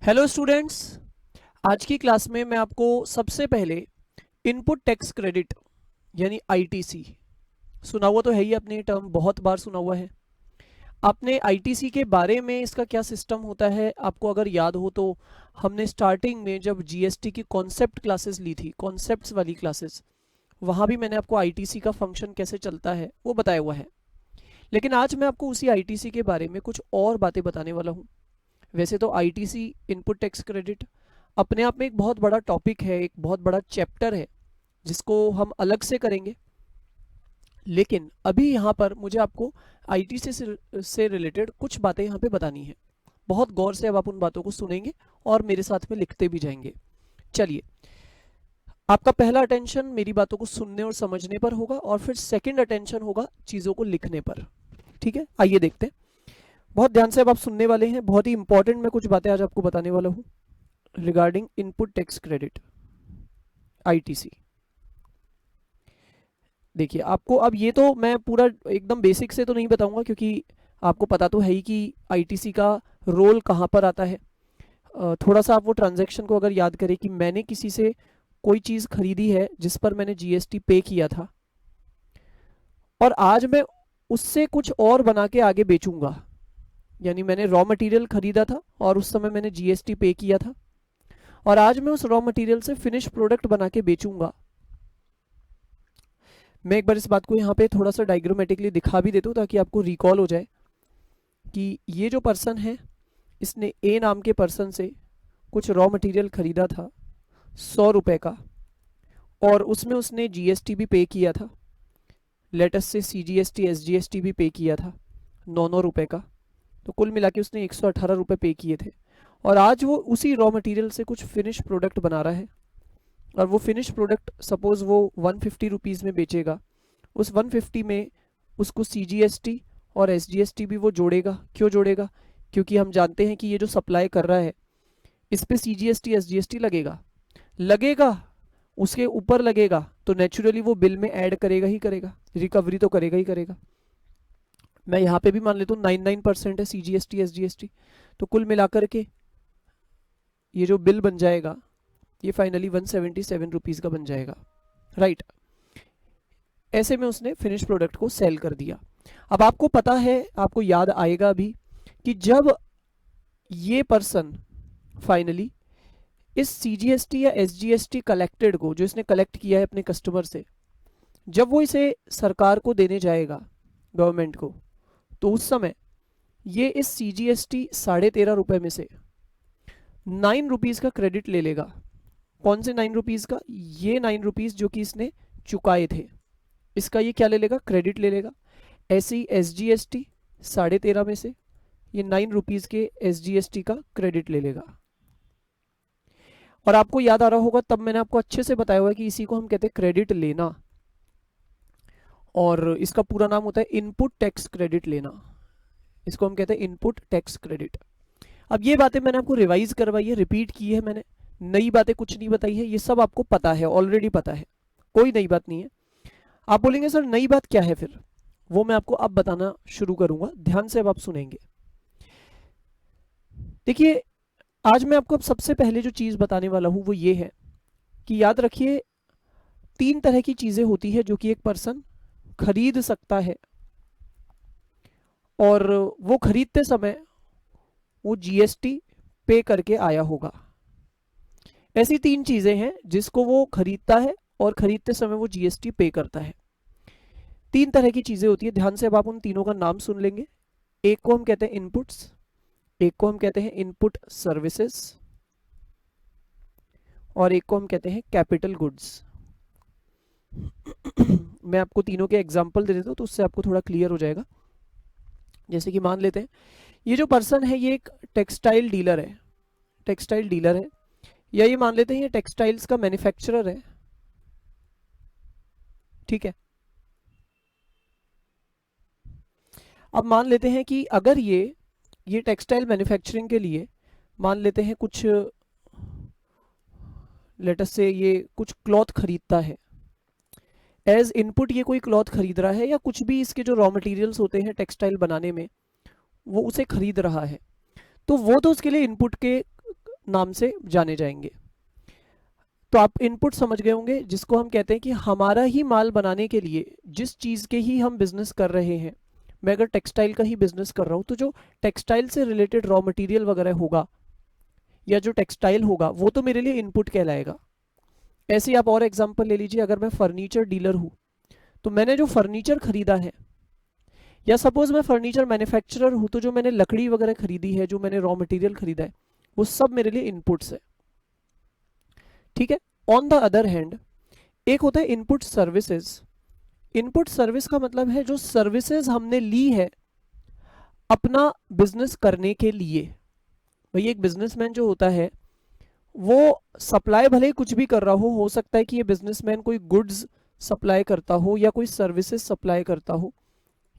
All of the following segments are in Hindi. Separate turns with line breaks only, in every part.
Hello students. आज की क्लास में मैं आपको सबसे पहले इनपुट टैक्स क्रेडिट यानी आईटीसी, सुना हुआ तो है ही, आपने ये टर्म बहुत बार सुना हुआ है। आपने आईटीसी के बारे में, इसका क्या सिस्टम होता है, आपको अगर याद हो तो हमने स्टार्टिंग में जब जीएसटी की कॉन्सेप्ट क्लासेस ली थी, कॉन्सेप्ट्स वाली क्लासेस, वहाँ भी मैंने आपको आईटीसी का फंक्शन कैसे चलता है वो बताया हुआ है। लेकिन आज मैं आपको उसी आईटीसी के बारे में कुछ और बातें बताने वाला हूँ। वैसे तो आईटीसी इनपुट टैक्स क्रेडिट अपने आप में एक बहुत बड़ा टॉपिक है, एक बहुत बड़ा चैप्टर है जिसको हम अलग से करेंगे। लेकिन अभी यहाँ पर मुझे आपको आईटीसी से रिलेटेड कुछ बातें यहाँ पे बतानी है। बहुत गौर से अब आप उन बातों को सुनेंगे और मेरे साथ में लिखते भी जाएंगे। चलिए, आपका पहला अटेंशन मेरी बातों को सुनने और समझने पर होगा और फिर सेकंड अटेंशन होगा चीज़ों को लिखने पर। ठीक है, आइए देखते हैं। बहुत ध्यान से अब आप सुनने वाले हैं। बहुत ही इंपॉर्टेंट मैं कुछ बातें आज आपको बताने वाला हूँ regarding input tax credit ITC. देखिए, आपको अब ये तो मैं पूरा एकदम बेसिक से तो नहीं बताऊंगा, क्योंकि आपको पता तो है ही कि आईटीसी का रोल कहाँ पर आता है। थोड़ा सा आप वो ट्रांजैक्शन को अगर याद करें कि मैंने किसी से कोई चीज़ खरीदी है जिस पर मैंने जीएसटी पे किया था, और आज मैं उससे कुछ और बना के आगे बेचूंगा। यानी मैंने रॉ मटेरियल खरीदा था और उस समय मैंने जीएसटी पे किया था, और आज मैं उस रॉ मटेरियल से फिनिश प्रोडक्ट बना के बेचूंगा। मैं एक बार इस बात को यहाँ पे थोड़ा सा डायग्रामेटिकली दिखा भी देता हूँ ताकि आपको रिकॉल हो जाए कि ये जो पर्सन है, इसने ए नाम के पर्सन से कुछ रॉ मटेरियल खरीदा था 100 रुपए का, और उसमें उसने जीएसटी भी पे किया था। लेटेस्ट से सीजीएसटी एसजीएसटी भी पे किया था 9 रुपए का। तो कुल मिला के उसने 118 रुपये पे किए थे, और आज वो उसी रॉ मटेरियल से कुछ फिनिश प्रोडक्ट बना रहा है। और वो फिनिश प्रोडक्ट सपोज वो 150 रुपीज़ में बेचेगा। उस 150 में उसको सीजीएसटी और एसजीएसटी भी वो जोड़ेगा। क्यों जोड़ेगा? क्योंकि हम जानते हैं कि ये जो सप्लाई कर रहा है इस पे सीजीएसटी एसजीएसटी लगेगा लगेगा उसके ऊपर लगेगा, तो नेचुरली वो बिल में ऐड करेगा ही करेगा, रिकवरी तो करेगा ही करेगा। मैं यहाँ पे भी मान लेता हूँ 99% है सीजीएसटी एसजीएसटी। तो कुल मिलाकर के ये जो बिल बन जाएगा ये फाइनली 177 रुपीज़ का बन जाएगा, राइट। ऐसे में उसने फिनिश प्रोडक्ट को सेल कर दिया। अब आपको पता है, आपको याद आएगा अभी कि जब ये पर्सन फाइनली इस सीजीएसटी या एसजीएसटी कलेक्टेड को, जो इसने कलेक्ट किया है अपने कस्टमर से, जब वो इसे सरकार को देने जाएगा, गवर्नमेंट को, तो उस समय ये इस सीजीएसटी 13.5 रुपए में से 9 रुपीज़ का क्रेडिट ले लेगा। कौन से 9 रुपीज़ का? ये 9 रुपीज़ जो कि इसने चुकाए थे, इसका ये क्या ले लेगा? क्रेडिट ले लेगा। ऐसे ही एसजीएसटी 13.5 में से ये 9 रुपीज़ के एसजीएसटी का क्रेडिट ले लेगा। और आपको याद आ रहा होगा, तब मैंने आपको अच्छे से बताया हुआ है कि इसी को हम कहते हैं क्रेडिट लेना, और इसका पूरा नाम होता है इनपुट टैक्स क्रेडिट लेना। इसको हम कहते हैं इनपुट टैक्स क्रेडिट। अब ये बातें मैंने आपको रिवाइज करवाई है, रिपीट की है मैंने, नई बातें कुछ नहीं बताई है, ये सब आपको पता है, ऑलरेडी पता है, कोई नई बात नहीं है। आप बोलेंगे सर नई बात क्या है फिर? वो मैं आपको अब बताना शुरू करूंगा, ध्यान से अब आप सुनेंगे। देखिए, आज मैं आपको अब सबसे पहले जो चीज़ बताने वाला हूँ वो ये है कि याद रखिए, 3 तरह की चीज़ें होती है जो कि एक पर्सन खरीद सकता है, और वो खरीदते समय वो जीएसटी पे करके आया होगा। ऐसी 3 चीज़ें हैं जिसको वो खरीदता है और खरीदते समय वो जीएसटी पे करता है। 3 तरह की चीज़ें होती है, ध्यान से अब आप उन तीनों का नाम सुन लेंगे। एक को हम कहते हैं इनपुट्स, एक को हम कहते हैं इनपुट सर्विसेज, और एक को हम कहते हैं कैपिटल गुड्स। मैं आपको तीनों के एग्जाम्पल दे देता हूँ तो उससे आपको थोड़ा क्लियर हो जाएगा। जैसे कि मान लेते हैं ये जो पर्सन है ये एक टेक्सटाइल डीलर है, टेक्सटाइल डीलर है, या ये मान लेते हैं ये टेक्सटाइल्स का मैन्युफैक्चरर है। ठीक है, अब मान लेते हैं कि अगर ये टेक्सटाइल मैन्युफैक्चरिंग के लिए मान लेते हैं कुछ, लेटस से ये कुछ क्लॉथ खरीदता है, एज इनपुट ये कोई क्लॉथ खरीद रहा है, या कुछ भी इसके जो रॉ मटेरियल्स होते हैं टेक्सटाइल बनाने में वो उसे खरीद रहा है, तो वो तो उसके लिए इनपुट के नाम से जाने जाएंगे। तो आप इनपुट समझ गए होंगे, जिसको हम कहते हैं कि हमारा ही माल बनाने के लिए जिस चीज़ के ही हम बिजनेस कर रहे हैं। मैं अगर टेक्सटाइल का ही बिजनेस कर रहा हूँ तो जो टेक्सटाइल से रिलेटेड रॉ मटेरियल वगैरह होगा या जो टेक्सटाइल होगा वो तो मेरे लिए इनपुट कहलाएगा। ऐसे ही आप और एग्जांपल ले लीजिए, अगर मैं फर्नीचर डीलर हूँ तो मैंने जो फर्नीचर खरीदा है, या सपोज मैं फर्नीचर मैन्युफैक्चरर हूँ तो जो मैंने लकड़ी वगैरह खरीदी है, जो मैंने रॉ मटेरियल खरीदा है, वो सब मेरे लिए इनपुट्स है। ठीक है। ऑन द अदर हैंड एक होता है इनपुट सर्विसेज। इनपुट सर्विस का मतलब है जो सर्विसेज हमने ली है अपना बिजनेस करने के लिए। भाई एक बिजनेसमैन जो होता है वो सप्लाई भले ही कुछ भी कर रहा हो सकता है कि ये बिजनेसमैन कोई गुड्स सप्लाई करता हो या कोई सर्विसेज सप्लाई करता हो।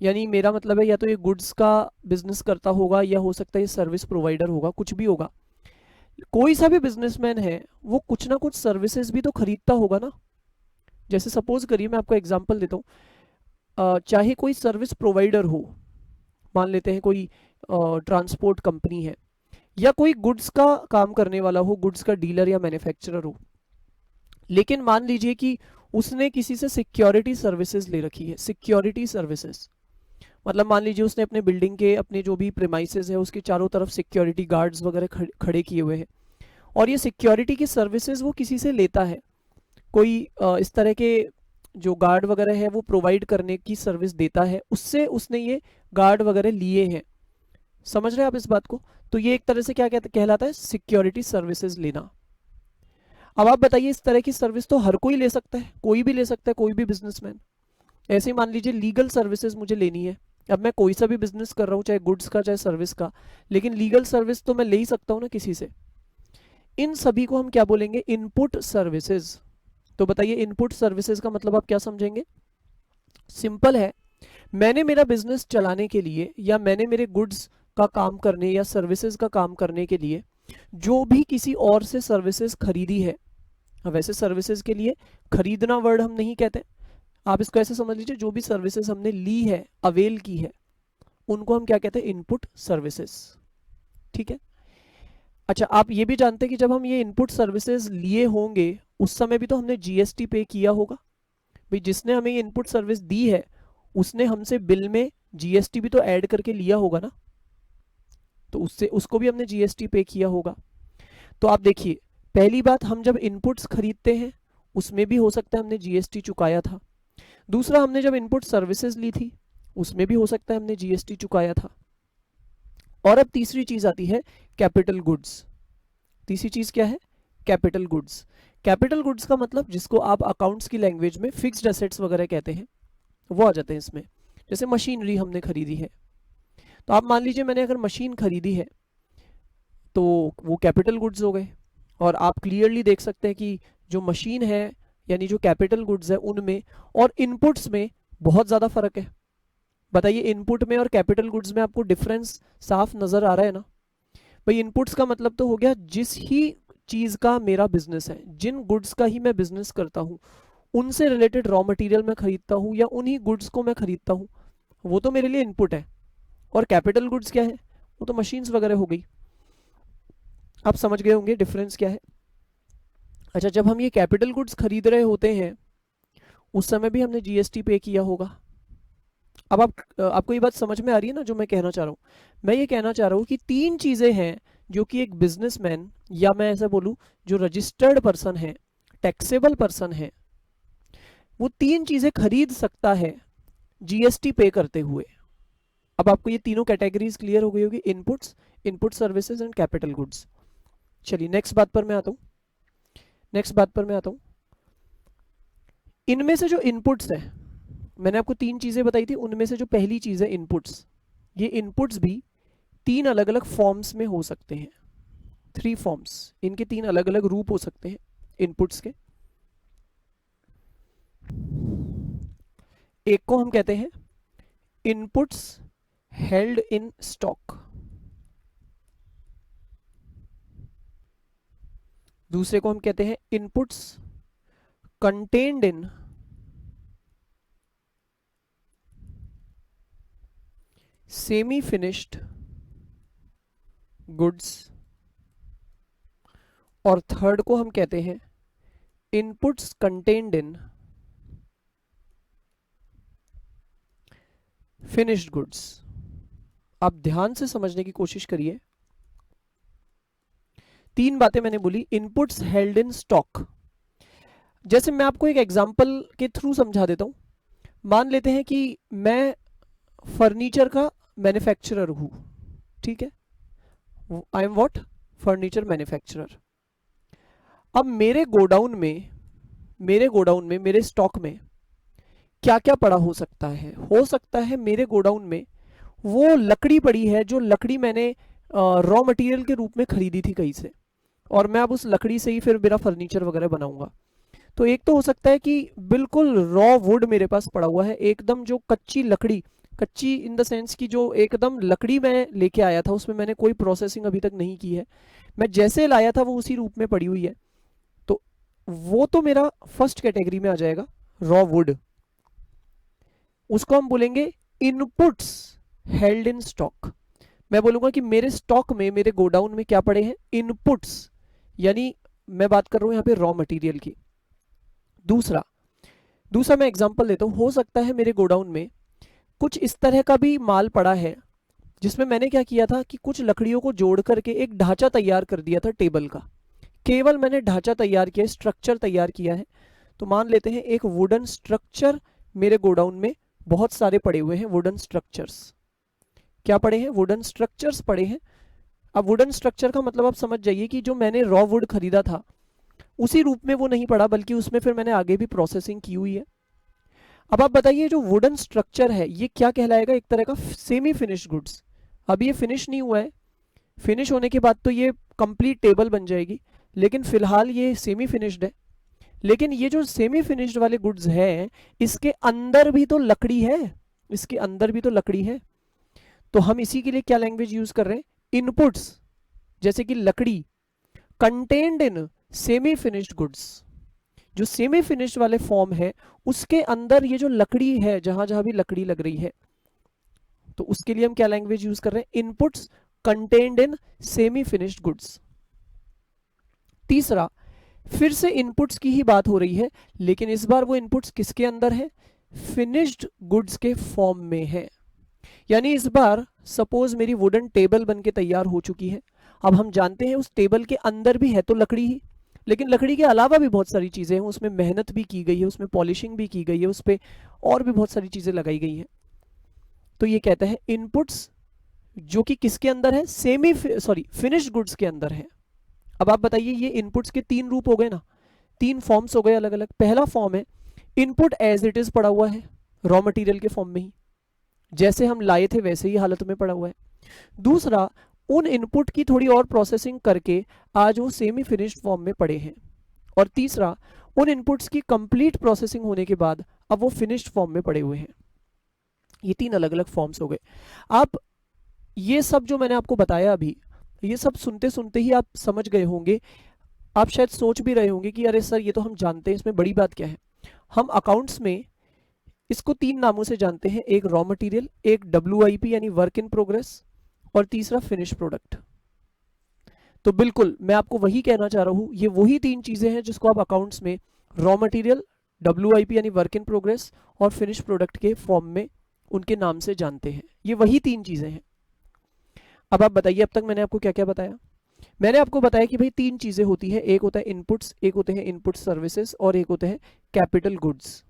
यानी मेरा मतलब है या तो ये गुड्स का बिजनेस करता होगा या हो सकता है ये सर्विस प्रोवाइडर होगा, कुछ भी होगा। कोई सा भी बिजनेसमैन है वो कुछ ना कुछ सर्विसेज भी तो खरीदता होगा ना। जैसे सपोज करिए, मैं आपको एग्जांपल देता हूँ, चाहे कोई सर्विस प्रोवाइडर हो, मान लेते हैं कोई ट्रांसपोर्ट कंपनी है, या कोई गुड्स का काम करने वाला हो, गुड्स का डीलर या मैन्युफैक्चरर हो, लेकिन मान लीजिए कि उसने किसी से सिक्योरिटी सर्विसेज ले रखी है। सिक्योरिटी सर्विसेज मतलब मान लीजिए उसने अपने बिल्डिंग के अपने जो भी प्रेमाइसेस है उसके चारों तरफ सिक्योरिटी गार्ड्स वगैरह खड़े किए हुए हैं, और ये सिक्योरिटी की सर्विसेज वो किसी से लेता है। कोई इस तरह के जो गार्ड वगैरह है वो प्रोवाइड करने की सर्विस देता है, उससे उसने ये गार्ड वगैरह लिए हैं। समझ रहे हैं आप इस बात को? तो ये एक तरह से क्या कहलाता है, सिक्योरिटी सर्विसेज लेना। अब आप बताइए, इस तरह की सर्विस तो हर कोई ले सकता है, कोई भी ले सकता है, कोई भी बिजनेसमैन। ऐसे ही मान लीजिए लीगल सर्विसेज मुझे लेनी है। अब मैं कोई सा भी बिजनेस कर रहा हूँ, चाहे गुड्स का चाहे सर्विस का, लेकिन लीगल सर्विस तो मैं ले ही सकता हूँ ना किसी से। इन सभी को हम क्या बोलेंगे, इनपुट सर्विसेज। तो बताइए इनपुट सर्विसेज का मतलब आप क्या समझेंगे? सिंपल है, मैंने मेरा बिजनेस चलाने के लिए या मैंने मेरे गुड्स का काम करने या सर्विसेज का काम करने के लिए जो भी किसी और से सर्विसेज खरीदी है। वैसे सर्विसेज के लिए खरीदना वर्ड हम नहीं कहते, आप इसको ऐसे समझ लीजिए, जो भी सर्विसेज हमने ली है, अवेल की है, उनको हम क्या कहते हैं, इनपुट सर्विसेज। ठीक है। अच्छा, आप ये भी जानते हैं कि जब हम ये इनपुट सर्विसेज लिए होंगे उस समय भी तो हमने जीएसटी पे किया होगा। भाई जिसने हमें ये इनपुट सर्विस दी है उसने हमसे बिल में जीएसटी भी तो ऐड करके लिया होगा ना, तो उससे उसको भी हमने जीएसटी पे किया होगा। तो आप देखिए, पहली बात, हम जब इनपुट्स खरीदते हैं उसमें भी हो सकता है हमने जीएसटी चुकाया था। दूसरा, हमने जब इनपुट सर्विसेज ली थी उसमें भी हो सकता है हमने जीएसटी चुकाया था। और अब तीसरी चीज आती है कैपिटल गुड्स। तीसरी चीज क्या है, कैपिटल गुड्स। कैपिटल गुड्स का मतलब जिसको आप अकाउंट्स की लैंग्वेज में फिक्स्ड एसेट्स वगैरह कहते हैं, वो आ जाते हैं इसमें। जैसे मशीनरी हमने खरीदी है, तो आप मान लीजिए मैंने अगर मशीन खरीदी है तो वो कैपिटल गुड्स हो गए। और आप क्लियरली देख सकते हैं कि जो मशीन है यानी जो कैपिटल गुड्स है उनमें और इनपुट्स में बहुत ज़्यादा फर्क है। बताइए, इनपुट में और कैपिटल गुड्स में आपको डिफरेंस साफ नज़र आ रहा है ना? भाई इनपुट्स का मतलब तो हो गया जिस ही चीज़ का मेरा बिजनेस है, जिन गुड्स का ही मैं बिजनेस करता हूँ, उनसे रिलेटेड रॉ मटेरियल मैं खरीदता हूँ या उन्हीं गुड्स को मैं खरीदता हूँ, वो तो मेरे लिए इनपुट है। और कैपिटल गुड्स क्या है, वो तो मशीन्स वगैरह हो गई। आप समझ गए होंगे डिफरेंस क्या है। अच्छा, जब हम ये कैपिटल गुड्स खरीद रहे होते हैं उस समय भी हमने जीएसटी पे किया होगा। अब आपको ये बात समझ में आ रही है ना जो मैं कहना चाह रहा हूँ? मैं ये कहना चाह रहा हूँ कि तीन चीज़ें हैं जो कि एक बिजनेसमैन, या मैं ऐसा बोलूँ जो रजिस्टर्ड पर्सन है, टैक्सेबल पर्सन है, वो तीन चीज़ें खरीद सकता है जीएसटी पे करते हुए। अब आपको ये तीनों कैटेगरीज क्लियर हो गई होगी, inputs, input services and capital goods. चलिए नेक्स्ट बात पर मैं आता हूँ। नेक्स्ट बात पर मैं आता हूँ, इनमें से जो इनपुट्स हैं, मैंने आपको तीन चीज़ें बताई थी, उनमें से जो पहली चीज़ है इनपुट्स, ये इनपुट्स भी तीन अलग अलग फॉर्म्स में हो सकते हैं। थ्री फॉर्म्स, इनके तीन अलग अलग रूप हो सकते हैं इनपुट्स के। एक को हम कहते हैं इनपुट्स हेल्ड इन स्टॉक, दूसरे को हम कहते हैं inputs contained in semi finished goods, और थर्ड को हम कहते हैं inputs contained in finished goods. आप ध्यान से समझने की कोशिश करिए। तीन बातें मैंने बोली, इनपुट्स हेल्ड इन स्टॉक। जैसे मैं आपको एक एग्जांपल के थ्रू समझा देता हूं। मान लेते हैं कि मैं फर्नीचर का मैन्युफैक्चरर हूं, ठीक है, I am what, furniture manufacturer. अब मेरे गोडाउन में मेरे स्टॉक में क्या क्या पड़ा हो सकता है मेरे गोडाउन में वो लकड़ी पड़ी है जो लकड़ी मैंने रॉ मटेरियल के रूप में खरीदी थी कहीं से, और मैं अब उस लकड़ी से ही फिर मेरा फर्नीचर वगैरह बनाऊंगा। तो एक तो हो सकता है कि बिल्कुल रॉ वुड मेरे पास पड़ा हुआ है, एकदम जो कच्ची लकड़ी, कच्ची इन द सेंस कि जो एकदम लकड़ी मैं लेके आया था उसमें मैंने कोई प्रोसेसिंग अभी तक नहीं की है, मैं जैसे लाया था वो उसी रूप में पड़ी हुई है। तो वो तो मेरा फर्स्ट कैटेगरी में आ जाएगा, रॉ वुड। उसको हम बोलेंगे इनपुट्स हेल्ड इन स्टॉक। मैं बोलूंगा कि मेरे स्टॉक में, मेरे गोडाउन में क्या पड़े हैं, इनपुट्स, यानी मैं बात कर रहा हूं यहां पे रॉ मटेरियल की। दूसरा मैं एग्जांपल देता हूं, हो सकता है मेरे गोडाउन में कुछ इस तरह का भी माल पड़ा है जिसमें मैंने क्या किया था कि कुछ लकड़ियों को जोड़ करके एक ढांचा तैयार कर दिया था टेबल का। केवल मैंने ढांचा तैयार किया, स्ट्रक्चर तैयार किया है। तो मान लेते हैं एक वुडन स्ट्रक्चर मेरे गोडाउन में बहुत सारे पड़े हुए हैं, वुडन स्ट्रक्चर्स। क्या पड़े हैं, वुडन स्ट्रक्चर्स पड़े हैं। अब वुडन स्ट्रक्चर का मतलब आप समझ जाइए कि जो मैंने रॉ वुड खरीदा था उसी रूप में वो नहीं पड़ा, बल्कि उसमें फिर मैंने आगे भी प्रोसेसिंग की हुई है। अब आप बताइए जो वुडन स्ट्रक्चर है ये क्या कहलाएगा, एक तरह का सेमी फिनिश गुड्स। अब ये फिनिश नहीं हुआ है, फिनिश होने के बाद तो ये कंप्लीट टेबल बन जाएगी, लेकिन फिलहाल ये सेमी फिनिश्ड है। लेकिन ये जो सेमी फिनिश्ड वाले गुड्स हैं इसके अंदर भी तो लकड़ी है, इसके अंदर भी तो लकड़ी है। तो हम इसी के लिए क्या लैंग्वेज यूज कर रहे हैं, इनपुट्स, जैसे कि लकड़ी, contained in semi finished goods. जो सेमी फिनिश्ड वाले फॉर्म है उसके अंदर ये जो लकड़ी है, जहां जहां भी लकड़ी लग रही है, तो उसके लिए हम क्या लैंग्वेज यूज कर रहे हैं, inputs contained in semi finished goods. तीसरा, फिर से इनपुट्स की ही बात हो रही है, लेकिन इस बार वो इनपुट्स किसके अंदर है, फिनिश्ड गुड्स के फॉर्म में है। यानी इस बार सपोज मेरी वुडन टेबल बनके तैयार हो चुकी है। अब हम जानते हैं उस टेबल के अंदर भी है तो लकड़ी ही, लेकिन लकड़ी के अलावा भी बहुत सारी चीजें हैं, उसमें मेहनत भी की गई है, उसमें पॉलिशिंग भी की गई है, उस पर और भी बहुत सारी चीजें लगाई गई हैं। तो ये कहते हैं इनपुट्स जो कि किसके अंदर है, फिनिश्ड गुड्स के अंदर है। अब आप बताइए ये इनपुट्स के तीन रूप हो गए ना, तीन फॉर्म्स हो गए अलग अलग। पहला फॉर्म है इनपुट एज इट इज पड़ा हुआ है, रॉ मटेरियल के फॉर्म में ही, जैसे हम लाए थे वैसे ही हालत में पड़ा हुआ है। दूसरा, उन इनपुट की थोड़ी और प्रोसेसिंग करके आज वो सेमी फिनिश्ड फॉर्म में पड़े हैं। और तीसरा, उन इनपुट्स की कंप्लीट प्रोसेसिंग होने के बाद अब वो फिनिश्ड फॉर्म में पड़े हुए हैं। ये तीन अलग अलग फॉर्म्स हो गए। आप ये सब जो मैंने आपको बताया अभी, ये सब सुनते सुनते ही आप समझ गए होंगे। आप शायद सोच भी रहे होंगे कि अरे सर ये तो हम जानते हैं, इसमें बड़ी बात क्या है। हम अकाउंट्स में इसको तीन नामों से जानते हैं, एक रॉ मटेरियल, एक WIP यानी वर्क इन प्रोग्रेस, और तीसरा फिनिश प्रोडक्ट। तो बिल्कुल मैं आपको वही कहना चाह रहा हूं, ये वही तीन चीजें हैं जिसको आप अकाउंट्स में रॉ मटेरियल, WIP यानी वर्क इन प्रोग्रेस और फिनिश प्रोडक्ट के फॉर्म में उनके नाम से जानते हैं। ये वही तीन चीजें हैं। अब आप बताइए अब तक मैंने आपको क्या क्या बताया। मैंने आपको बताया कि भाई तीन चीजें होती है, एक होता है इनपुट्स, एक होते हैं इनपुट सर्विसेज, और एक होते हैं कैपिटल गुड्स,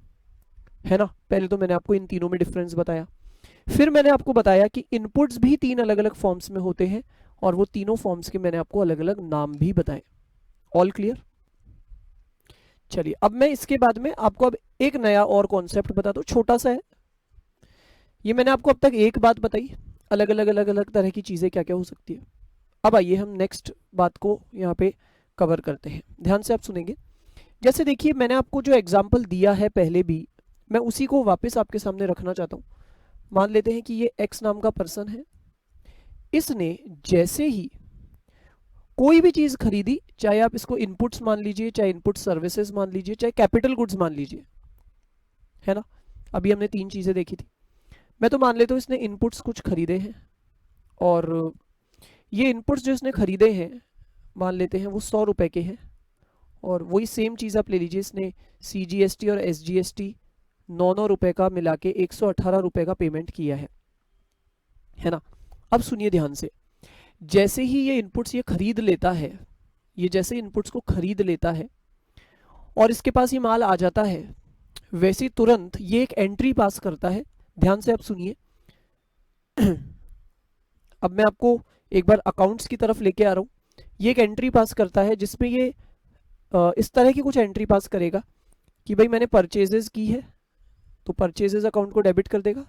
है ना। पहले तो मैंने आपको इन तीनों में डिफरेंस बताया। फिर मैंने आपको बताया कि इनपुट्स भी तीन अलग अलग फॉर्म्स में होते हैं, और वो तीनों फॉर्म्स के मैंने आपको अलग अलग नाम भी बताए। All clear. चलिए अब मैं इसके बाद में आपको अब एक नया और कॉन्सेप्ट बताता हूँ, छोटा सा है। ये मैंने आपको अब तक एक बात बताई, अलग अलग तरह की चीजें क्या क्या हो सकती है। अब आइए हम नेक्स्ट बात को यहाँ पे कवर करते हैं, ध्यान से आप सुनेंगे। जैसे देखिए मैंने आपको जो एग्जाम्पल दिया है पहले भी, मैं उसी को वापस आपके सामने रखना चाहता हूँ। मान लेते हैं कि ये X नाम का पर्सन है, इसने जैसे ही कोई भी चीज खरीदी, चाहे आप इसको इनपुट्स मान लीजिए, चाहे इनपुट सर्विसेज मान लीजिए, चाहे कैपिटल गुड्स मान लीजिए, है ना। अभी हमने तीन चीजें देखी थी। मैं तो मान लेता हूँ इसने इनपुट्स कुछ खरीदे हैं, और ये इनपुट्स जो इसने खरीदे हैं मान लेते हैं वो 100 रुपए के हैं, और वही सेम चीज़ आप ले लीजिए, इसने CGST और SGST 9 रुपए का मिला के 118 रुपए का पेमेंट किया है ना। अब सुनिए ध्यान से, जैसे ही ये इनपुट्स ये खरीद लेता है, ये जैसे इनपुट्स को खरीद लेता है और इसके पास ये माल आ जाता है, वैसे ही तुरंत ये एक एंट्री पास करता है। ध्यान से आप सुनिए। अब मैं आपको एक बार अकाउंट्स की तरफ लेके आ रहा हूँ। ये एक एंट्री पास करता है जिसमें ये इस तरह की कुछ एंट्री पास करेगा कि भाई मैंने परचेजेस की है, तो परचेजेस अकाउंट को डेबिट कर देगा।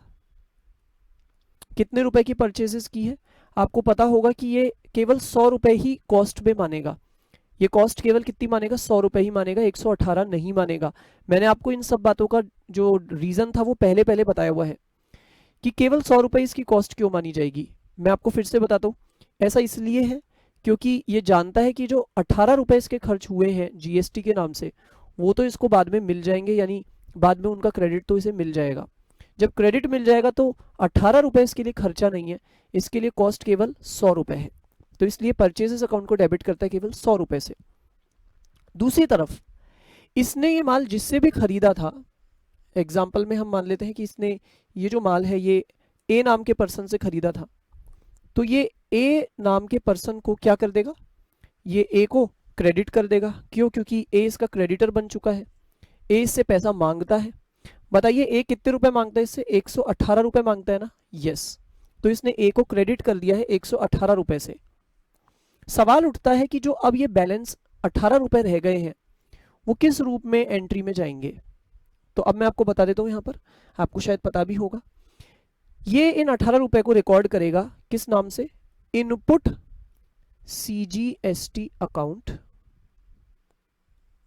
कितने रुपए की परचेजेस की है, आपको पता होगा कि ये केवल 100 रुपए ही कॉस्ट में मानेगा। ये कॉस्ट केवल कितनी मानेगा, 100 रुपए ही मानेगा, 118 नहीं मानेगा। मैंने आपको इन सब बातों का जो रीजन था वो पहले पहले बताया हुआ है कि केवल 100 रुपए इसकी कॉस्ट क्यों मानी जाएगी। मैं आपको फिर से बताता हूँ, ऐसा इसलिए है क्योंकि ये जानता है कि जो 18 रुपए इसके खर्च हुए हैं GST के नाम से, वो तो इसको बाद में मिल जाएंगे, यानी बाद में उनका क्रेडिट तो इसे मिल जाएगा। जब क्रेडिट मिल जाएगा तो 18 रुपए इसके लिए खर्चा नहीं है, इसके लिए कॉस्ट केवल 100 रुपए है, तो इसलिए परचेजेस अकाउंट को डेबिट करता है केवल 100 रुपए से। दूसरी तरफ इसने ये माल जिससे भी खरीदा था, एग्जाम्पल में हम मान लेते हैं कि इसने ये जो माल है ये A नाम के पर्सन से खरीदा था, तो ये A नाम के पर्सन को क्या कर देगा, ये A को क्रेडिट कर देगा। क्यों, क्योंकि A इसका क्रेडिटर बन चुका है, A इससे पैसा मांगता है। बताइए A कितने रुपए मांगता है इससे, 118 रुपए मांगता है ना, यस। तो इसने A को क्रेडिट कर दिया है 118 रुपए से। सवाल उठता है कि जो अब ये बैलेंस 18 रुपए रह गए हैं वो किस रूप में एंट्री में जाएंगे। तो अब मैं आपको बता देता हूँ, यहाँ पर आपको शायद पता भी होगा, ये इन 18 रुपए को रिकॉर्ड करेगा किस नाम से, इनपुट CGST अकाउंट,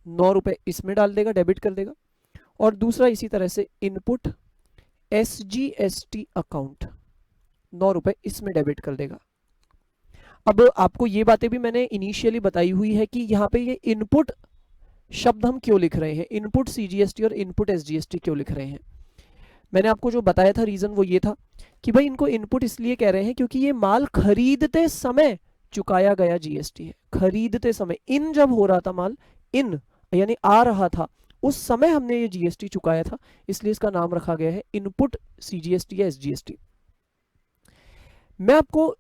9 रुपए इसमें डाल देगा, डेबिट कर देगा, और दूसरा इसी तरह से इनपुट SGST अकाउंट, 9 रुपए इसमें डेबिट कर देगा। अब आपको ये बातें भी मैंने इनिशियली बताई हुई है कि यहाँ पे ये इनपुट शब्द हम क्यों लिख रहे हैं, इनपुट CGST और इनपुट SGST क्यों लिख रहे हैं। मैंने आपको जो बताया था रीजन वो ये था कि भाई इनको इनपुट इसलिए कह रहे हैं क्योंकि ये माल खरीदते समय चुकाया गया GST है। खरीदते समय, इन जब हो रहा था माल, इन यानी आ रहा था, उस समय हमने ये GST चुकाया था, इसलिए इसका नाम रखा गया है इनपुट CGST या SGST। मैं आपको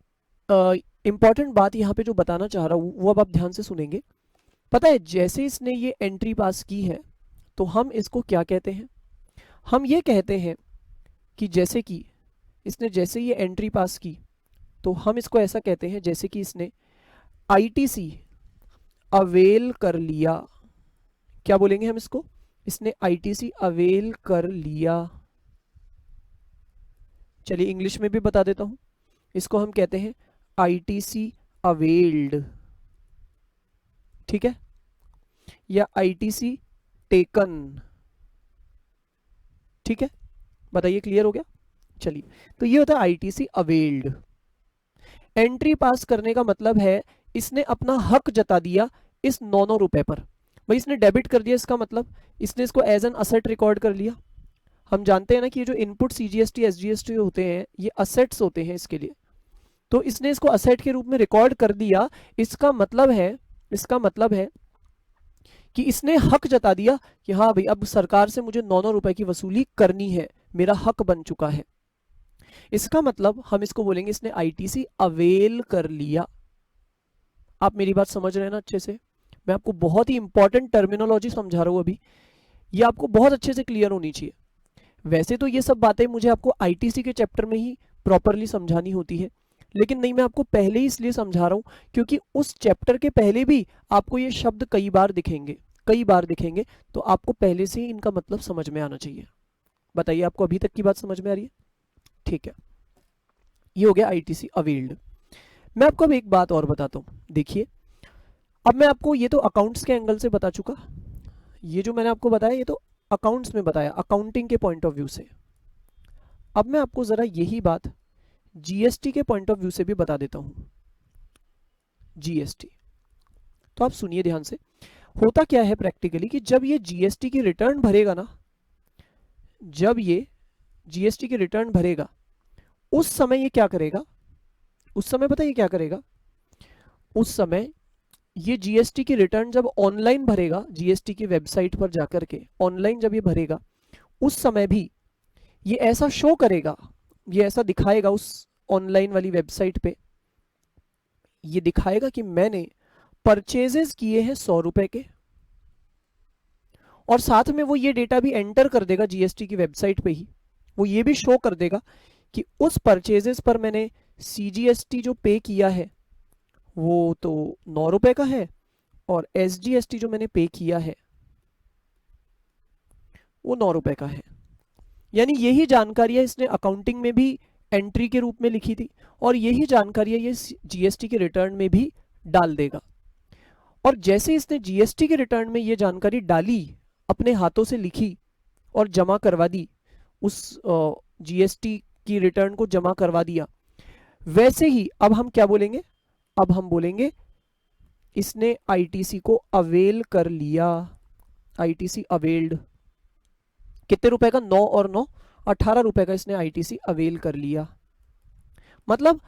इंपॉर्टेंट बात यहाँ पे जो बताना चाह रहा हूँ वो अब आप ध्यान से सुनेंगे। पता है, जैसे इसने ये एंट्री पास की है तो हम इसको क्या कहते हैं, हम ये कहते हैं कि जैसे कि इसने जैसे ये एंट्री पास की तो हम इसको ऐसा कहते हैं जैसे कि इसने ITC अवेल कर लिया। क्या बोलेंगे हम इसको, इसने ITC अवेल कर लिया। चलिए इंग्लिश में भी बता देता हूं, इसको हम कहते हैं ITC अवेल्ड, ठीक है, या ITC टेकन, ठीक है। बताइए क्लियर हो गया। चलिए, तो ये होता है ITC अवेल्ड। एंट्री पास करने का मतलब है इसने अपना हक जता दिया इस 9 रुपए पर। भाई इसने डेबिट कर दिया, इसका मतलब इसने इसको एज एन असेट रिकॉर्ड कर लिया। हम जानते हैं ना कि ये जो इनपुट CGST SGST होते हैं ये असेट्स होते हैं इसके लिए, तो इसने इसको असेट के रूप में रिकॉर्ड कर दिया। इसका मतलब है कि इसने हक जता दिया कि हाँ भाई अब सरकार से मुझे 9 रुपए की वसूली करनी है, मेरा हक बन चुका है। इसका मतलब हम इसको बोलेंगे इसने ITC अवेल कर लिया। आप मेरी बात समझ रहे हैं ना अच्छे से। मैं आपको बहुत ही इंपॉर्टेंट टर्मिनोलॉजी समझा रहा हूं अभी, ये आपको बहुत अच्छे से क्लियर होनी चाहिए। वैसे तो ये सब बातें मुझे आपको ITC के चैप्टर में ही प्रॉपरली समझानी होती है, लेकिन नहीं, मैं आपको पहले ही इसलिए समझा रहा हूं क्योंकि उस चैप्टर के पहले भी आपको ये शब्द कई बार दिखेंगे, तो आपको पहले से ही इनका मतलब समझ में आना चाहिए। बताइए आपको अभी तक की बात समझ में आ रही है, ठीक है। ये हो गया ITC अवेल्ड। मैं आपको अब एक बात और बताता हूं, देखिए अब मैं आपको ये तो अकाउंट्स के एंगल से बता चुका, ये जो मैंने आपको बताया ये तो अकाउंट्स में बताया, अकाउंटिंग के पॉइंट ऑफ व्यू से। अब मैं आपको जरा यही बात GST के पॉइंट ऑफ व्यू से भी बता देता हूं। GST, तो आप सुनिए ध्यान से। होता क्या है प्रैक्टिकली कि जब ये GST की रिटर्न भरेगा ना, जब ये GST की रिटर्न भरेगा उस समय ये क्या करेगा, उस समय पता है ये क्या करेगा, उस समय ये जीएसटी की रिटर्न जब ऑनलाइन भरेगा, जीएसटी की वेबसाइट पर जाकर के ऑनलाइन जब ये भरेगा, उस समय भी ये ऐसा शो करेगा, ये ऐसा दिखाएगा उस ऑनलाइन वाली वेबसाइट पे, ये दिखाएगा कि मैंने परचेजेस किए हैं 100 रुपए के, और साथ में वो ये डेटा भी एंटर कर देगा जीएसटी की वेबसाइट पे ही, वो ये भी शो कर देगा कि उस परचेजेस पर मैंने सीजीएसटी जो पे किया है वो तो 9 रुपए का है, और एसजीएसटी जो मैंने पे किया है वो 9 रुपए का है। यानी यही जानकारियां इसने अकाउंटिंग में भी एंट्री के रूप में लिखी थी, और यही जानकारियां ये जीएसटी के रिटर्न में भी डाल देगा। और जैसे इसने जीएसटी के रिटर्न में ये जानकारी डाली, अपने हाथों से लिखी और जमा करवा दी, उस जीएसटी की रिटर्न को जमा करवा दिया, वैसे ही अब हम क्या बोलेंगे, अब हम बोलेंगे इसने आईटीसी को अवेल कर लिया, आईटीसी अवेल्ड। कितने रुपए का, 9 और 9 18 रुपए का इसने आईटीसी अवेल कर लिया। मतलब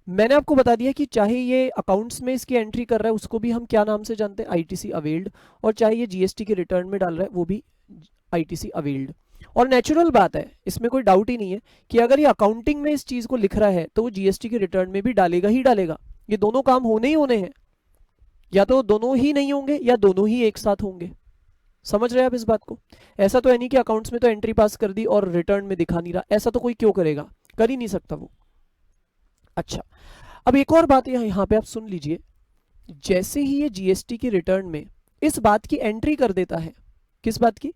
मैंने आपको बता दिया कि चाहे ये अकाउंट्स में इसकी एंट्री कर रहा है उसको भी हम क्या नाम से जानते हैं, आईटीसी अवेल्ड, और चाहे ये जीएसटी के रिटर्न में डाल रहा है वो भी आईटीसी अवेल्ड। और नेचुरल बात है, इसमें कोई डाउट ही नहीं है कि अगर ये अकाउंटिंग में इस चीज को लिख रहा है तो वो जीएसटी के रिटर्न में भी डालेगा ही डालेगा। ये दोनों काम होने ही होने हैं, या तो दोनों ही नहीं होंगे या दोनों ही एक साथ होंगे। समझ रहे हैं आप इस बात को? ऐसा तो है नहीं कि अकाउंट्स में तो एंट्री पास कर दी और रिटर्न में दिखा नहीं रहा, ऐसा तो कोई क्यों करेगा, कर ही नहीं सकता वो। अच्छा, अब एक और बात यहाँ पे आप सुन लीजिए, जैसे ही ये जीएसटी की रिटर्न में इस बात की एंट्री कर देता है, किस बात की,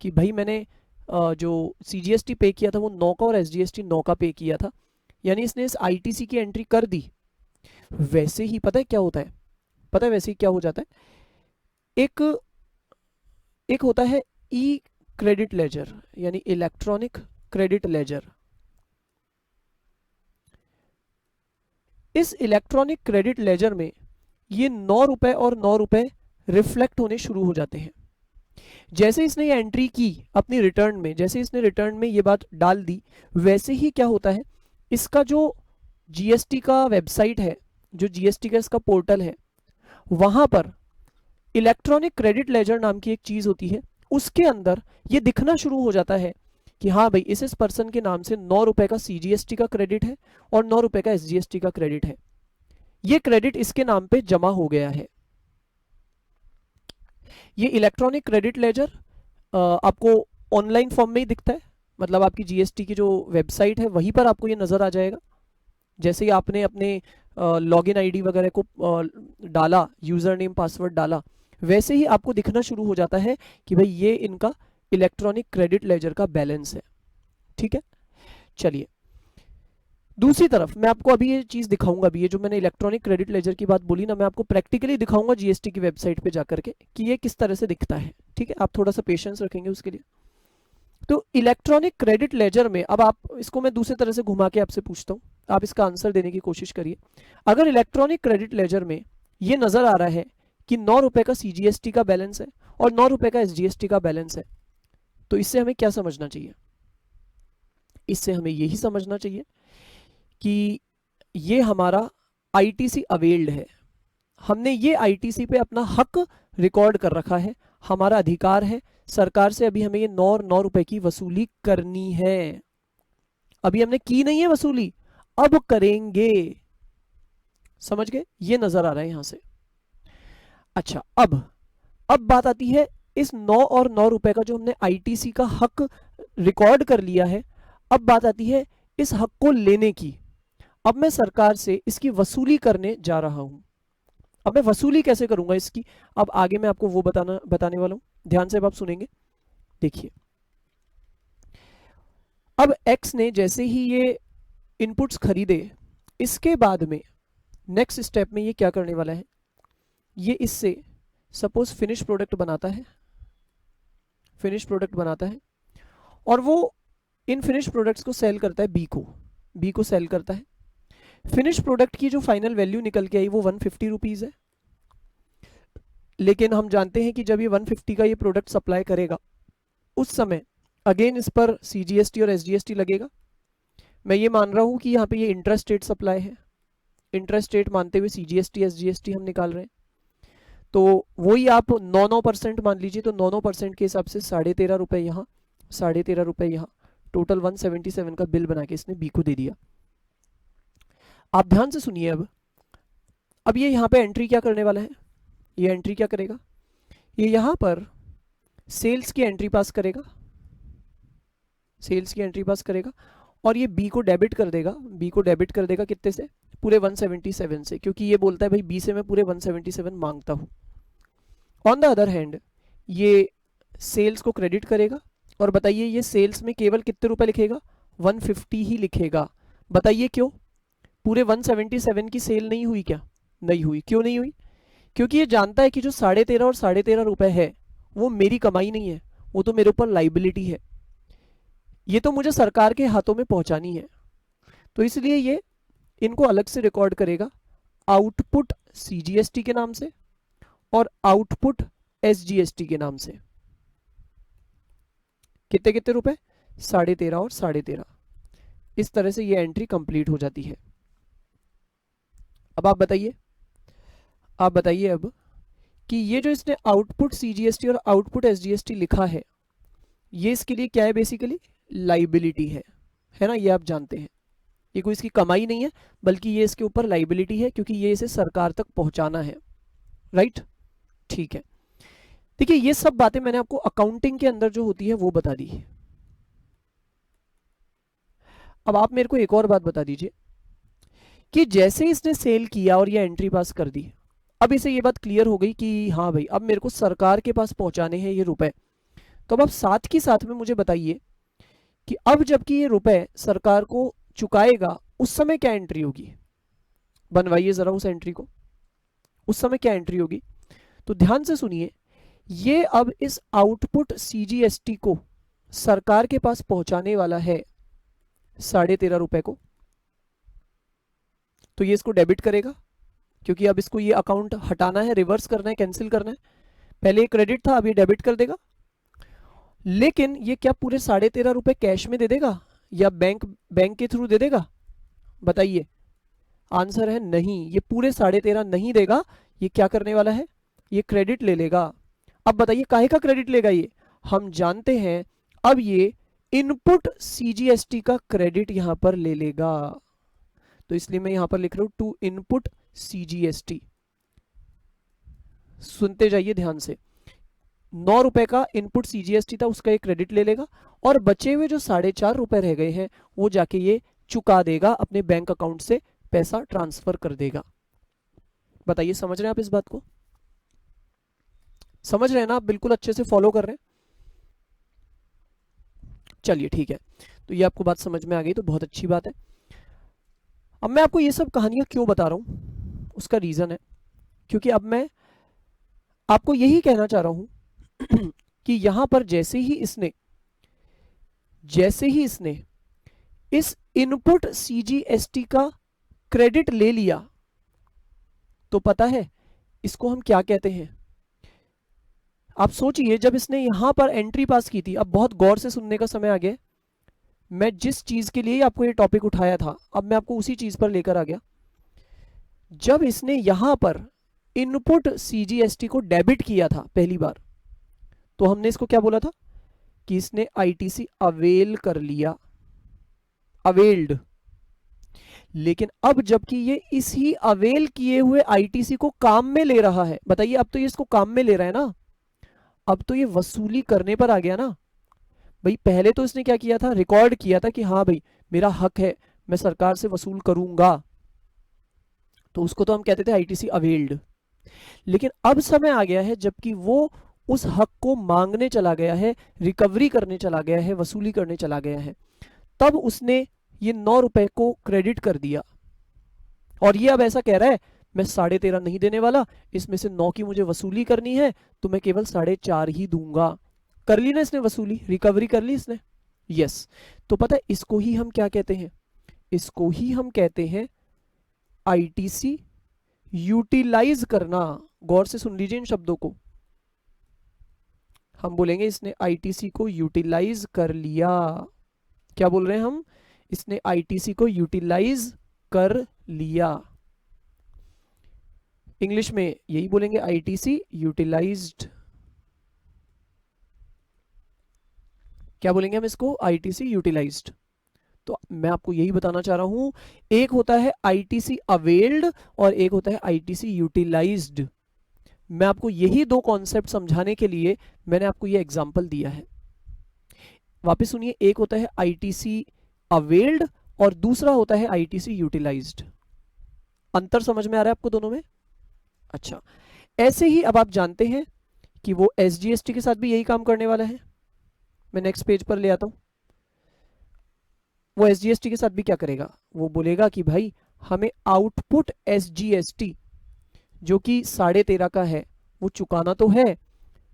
कि भाई मैंने जो सीजीएसटी पे किया था वो 9 का और एसजीएसटी 9 का पे किया था, यानी इसने इस आईटीसी की एंट्री कर दी, वैसे ही पता है क्या होता है, पता है वैसे ही क्या हो जाता है, एक होता है ई क्रेडिट लेजर, यानी इलेक्ट्रॉनिक क्रेडिट लेजर। इस इलेक्ट्रॉनिक क्रेडिट लेजर में ये 9 रुपए और 9 रुपए रिफ्लेक्ट होने शुरू हो जाते हैं। जैसे इसने ये एंट्री की अपनी रिटर्न में, जैसे इसने रिटर्न में ये बात डाल दी, वैसे ही क्या होता है, इसका जो जीएसटी का वेबसाइट है, जो जीएसटी का इसका पोर्टल है, वहां पर इलेक्ट्रॉनिक क्रेडिट लेजर नाम की एक चीज होती है, उसके अंदर ये दिखना शुरू हो जाता है कि हाँ भाई इस पर्सन के नाम से 9 रुपए का सीजीएसटी का क्रेडिट है और 9 रुपए का एसजीएसटी का क्रेडिट है, ये क्रेडिट इसके नाम पे जमा हो गया है। ये इलेक्ट्रॉनिक क्रेडिट लेजर आपको ऑनलाइन फॉर्म में ही दिखता है, मतलब आपकी जीएसटी की जो वेबसाइट है वहीं पर आपको ये नजर आ जाएगा। जैसे ही आपने अपने लॉगिन आईडी वगैरह को डाला, यूजर नेम पासवर्ड डाला, वैसे ही आपको दिखना शुरू हो जाता है कि भाई ये इनका इलेक्ट्रॉनिक क्रेडिट लेजर का बैलेंस है। ठीक है, चलिए दूसरी तरफ मैं आपको अभी ये चीज दिखाऊंगा, अभी ये जो मैंने इलेक्ट्रॉनिक क्रेडिट लेजर की बात बोली ना, मैं आपको प्रैक्टिकली दिखाऊंगा जीएसटी की वेबसाइट पे जाकर के कि ये किस तरह से दिखता है। ठीक है, आप थोड़ा सा पेशेंस रखेंगे उसके लिए। तो इलेक्ट्रॉनिक क्रेडिट लेजर में, अब आप इसको मैं दूसरी तरह से घुमा के आपसे पूछता हूँ, आप इसका आंसर देने की कोशिश करिए। अगर इलेक्ट्रॉनिक क्रेडिट लेजर में ये नजर आ रहा है कि 9 रुपए का सीजीएसटी का बैलेंस है और 9 रुपए का एसजीएसटी का बैलेंस है, तो इससे हमें क्या समझना चाहिए, इससे हमें यही समझना चाहिए कि ये हमारा आईटीसी अवेल्ड है, हमने ये आईटीसी पे अपना हक रिकॉर्ड कर रखा है, हमारा अधिकार है, सरकार से अभी हमें ये 9 और 9 रुपए की वसूली करनी है। अभी हमने की नहीं है वसूली, अब करेंगे, समझ गए, ये नजर आ रहा है यहां से। अच्छा, अब बात आती है इस 9 और 9 रुपए का जो हमने आईटीसी का हक रिकॉर्ड कर लिया है, अब बात आती है इस हक को लेने की। अब मैं सरकार से इसकी वसूली करने जा रहा हूं। अब मैं वसूली कैसे करूंगा इसकी, अब आगे मैं आपको वो बताने वाला हूं, ध्यान से अब आप सुनेंगे। देखिए, अब एक्स ने जैसे ही ये इनपुट्स खरीदे, इसके बाद में नेक्स्ट स्टेप में ये क्या करने वाला है, ये इससे सपोज फिनिश प्रोडक्ट बनाता है, फिनिश प्रोडक्ट बनाता है, और वो इन फिनिश प्रोडक्ट्स को सेल करता है बी को सेल करता है। फिनिश प्रोडक्ट की जो फाइनल वैल्यू निकल के आई वो 150 रुपीज है, लेकिन हम जानते हैं कि जब ये 150 का ये प्रोडक्ट सप्लाई करेगा उस समय अगेन इस पर सीजीएसटी और एसजीएसटी लगेगा। मैं ये मान रहा हूं कि यहाँ पे ये इंट्रास्टेट सप्लाई है, इंट्रास्टेट मानते हुए सीजीएसटी एसजीएसटी हम निकाल रहे हैं। तो वही आप 9% मान लीजिए, तो 9% के हिसाब से 13.5 रुपए यहाँ, 13.5 रुपए यहाँ, टोटल 177 का बिल बना के इसने बी को दे दिया। आप ध्यान से सुनिए। अब ये यहाँ पे एंट्री क्या करने वाला है, ये एंट्री क्या करेगा, ये यहाँ पर सेल्स की एंट्री पास करेगा, सेल्स की एंट्री पास करेगा, और ये बी को डेबिट कर देगा, बी को डेबिट कर देगा कितने से, पूरे 177 से, क्योंकि ये बोलता है भाई बी से मैं पूरे 177 मांगता हूँ। ऑन द अदर हैंड ये सेल्स को क्रेडिट करेगा, और बताइए ये सेल्स में केवल कितने रुपए लिखेगा, 150 ही लिखेगा। बताइए क्यों, पूरे 177 की सेल नहीं हुई क्या, नहीं हुई। क्यों नहीं हुई, क्योंकि ये जानता है कि जो 13.5 और 13.5 रुपए है वो मेरी कमाई नहीं है, वो तो मेरे ऊपर लाइबिलिटी है, ये तो मुझे सरकार के हाथों में पहुंचानी है। तो इसलिए ये इनको अलग से रिकॉर्ड करेगा आउटपुट सीजीएसटी के नाम से और आउटपुट एसजीएसटी के नाम से। कितने कितने रुपए, 13.5 और 13.5। इस तरह से ये एंट्री कंप्लीट हो जाती है। अब आप बताइए, आप बताइए अब कि ये जो इसने आउटपुट सीजीएसटी और आउटपुट एसजीएसटी लिखा है, ये इसके लिए क्या है, बेसिकली लाइबिलिटी है ना, ये आप जानते हैं। ये कोई इसकी कमाई नहीं है, बल्कि ये इसके ऊपर लाइबिलिटी है, क्योंकि ये इसे सरकार तक पहुंचाना है। राइट, ठीक है। देखिए ये सब बातें मैंने आपको अकाउंटिंग के अंदर जो होती है वो बता दी है। अब आप मेरे को एक और बात बता दीजिए कि जैसे इसने सेल किया और ये एंट्री पास कर दी, अब इसे ये बात क्लियर हो गई कि हाँ भाई अब मेरे को सरकार के पास पहुंचाने हैं ये रुपए। तो अब आप साथ की साथ में मुझे बताइए कि अब जबकि ये रुपए सरकार को चुकाएगा उस समय क्या एंट्री होगी, बनवाइए जरा उस एंट्री को, उस समय क्या एंट्री होगी। तो ध्यान से सुनिए, ये अब इस आउटपुट सीजीएसटी को सरकार के पास पहुंचाने वाला है 13.5 रुपए को। तो ये इसको डेबिट करेगा, क्योंकि अब इसको ये अकाउंट हटाना है, रिवर्स करना है, कैंसिल करना है। पहले ये क्रेडिट था, अब ये डेबिट कर देगा। लेकिन ये क्या पूरे 13.5 रुपए कैश में दे देगा या बैंक के थ्रू दे देगा, बताइए। आंसर है नहीं, ये पूरे 13.5 नहीं देगा। ये क्या करने वाला है, ये क्रेडिट ले लेगा। अब बताइए काहे का क्रेडिट लेगा ये, हम जानते हैं। अब ये इनपुट सीजीएसटी का क्रेडिट यहां पर ले लेगा, तो इसलिए मैं यहां पर लिख रहा हूं टू इनपुट सीजीएसटी। सुनते जाइए ध्यान से, 9 रुपए का इनपुट सीजीएसटी था, उसका ये क्रेडिट ले लेगा, और बचे हुए जो 4.5 रुपए रह गए हैं वो जाके ये चुका देगा, अपने बैंक अकाउंट से पैसा ट्रांसफर कर देगा। बताइए समझ रहे हैं आप इस बात को, समझ रहे हैं ना आप, बिल्कुल अच्छे से फॉलो कर रहे हैं। चलिए ठीक है, तो ये आपको बात समझ में आ गई तो बहुत अच्छी बात है। अब मैं आपको ये सब कहानियां क्यों बता रहा हूं, उसका रीजन है, क्योंकि अब मैं आपको यही कहना चाह रहा हूं कि यहां पर जैसे ही इसने इस इनपुट सीजीएसटी का क्रेडिट ले लिया, तो पता है इसको हम क्या कहते हैं। आप सोचिए, जब इसने यहां पर एंट्री पास की थी, अब बहुत गौर से सुनने का समय आ गया। मैं जिस चीज के लिए आपको ये टॉपिक उठाया था, अब मैं आपको उसी चीज पर लेकर आ गया। जब इसने यहां पर इनपुट सीजीएसटी को डेबिट किया था पहली बार, तो हमने इसको क्या बोला था कि इसने आईटीसी अवेल कर लिया, अवेल्ड। लेकिन अब जबकि ये इसी अवेल किए हुए आईटीसी को काम में ले रहा है, बताइए अब तो ये इसको काम में ले रहा है ना, अब तो ये वसूली करने पर आ गया ना भाई। पहले तो इसने क्या किया था, रिकॉर्ड किया था कि हाँ भाई मेरा हक है, मैं सरकार से वसूल करूंगा, तो उसको तो हम कहते थे आईटीसी अवेल्ड। लेकिन अब समय आ गया है जबकि वो उस हक को मांगने चला गया है, रिकवरी करने चला गया है, वसूली करने चला गया है, तब उसने ये 9 रुपए को क्रेडिट कर दिया। और ये अब ऐसा कह रहा है मैं 13.5 नहीं देने वाला, इसमें से 9 की मुझे वसूली करनी है, तो मैं केवल 4.5 ही दूंगा। कर ली ना इसने वसूली, रिकवरी कर ली इसने, यस। तो पता है इसको ही हम क्या कहते हैं, इसको ही हम कहते हैं आईटीसी यूटिलाइज करना। गौर से सुन लीजिए इन शब्दों को, हम बोलेंगे इसने आईटीसी को यूटिलाइज कर लिया। क्या बोल रहे हैं हम, इसने आईटीसी को यूटिलाइज कर लिया। इंग्लिश में यही बोलेंगे, आईटीसी यूटिलाइज्ड। क्या बोलेंगे हम इसको? ITC utilised. तो मैं आपको यही बताना चाह रहा हूं, एक होता है आईटीसी अवेल्ड और एक होता है आईटीसी यूटिलाइज्ड। मैं आपको यही दो कॉन्सेप्ट समझाने के लिए मैंने आपको ये एग्जांपल दिया है। वापस सुनिए, एक होता है आईटीसी अवेल्ड और दूसरा होता है आईटीसी यूटिलाइज्ड। अंतर समझ में आ रहा है आपको दोनों में? अच्छा, ऐसे ही अब आप जानते हैं कि वो एसजीएसटी के साथ भी यही काम करने वाला है। मैं नेक्स्ट पेज पर ले आता हूं। वो एसजीएसटी के साथ भी क्या करेगा? वो बोलेगा कि भाई हमें आउटपुट एसजीएसटी जो कि 13.5 का है वो चुकाना तो है,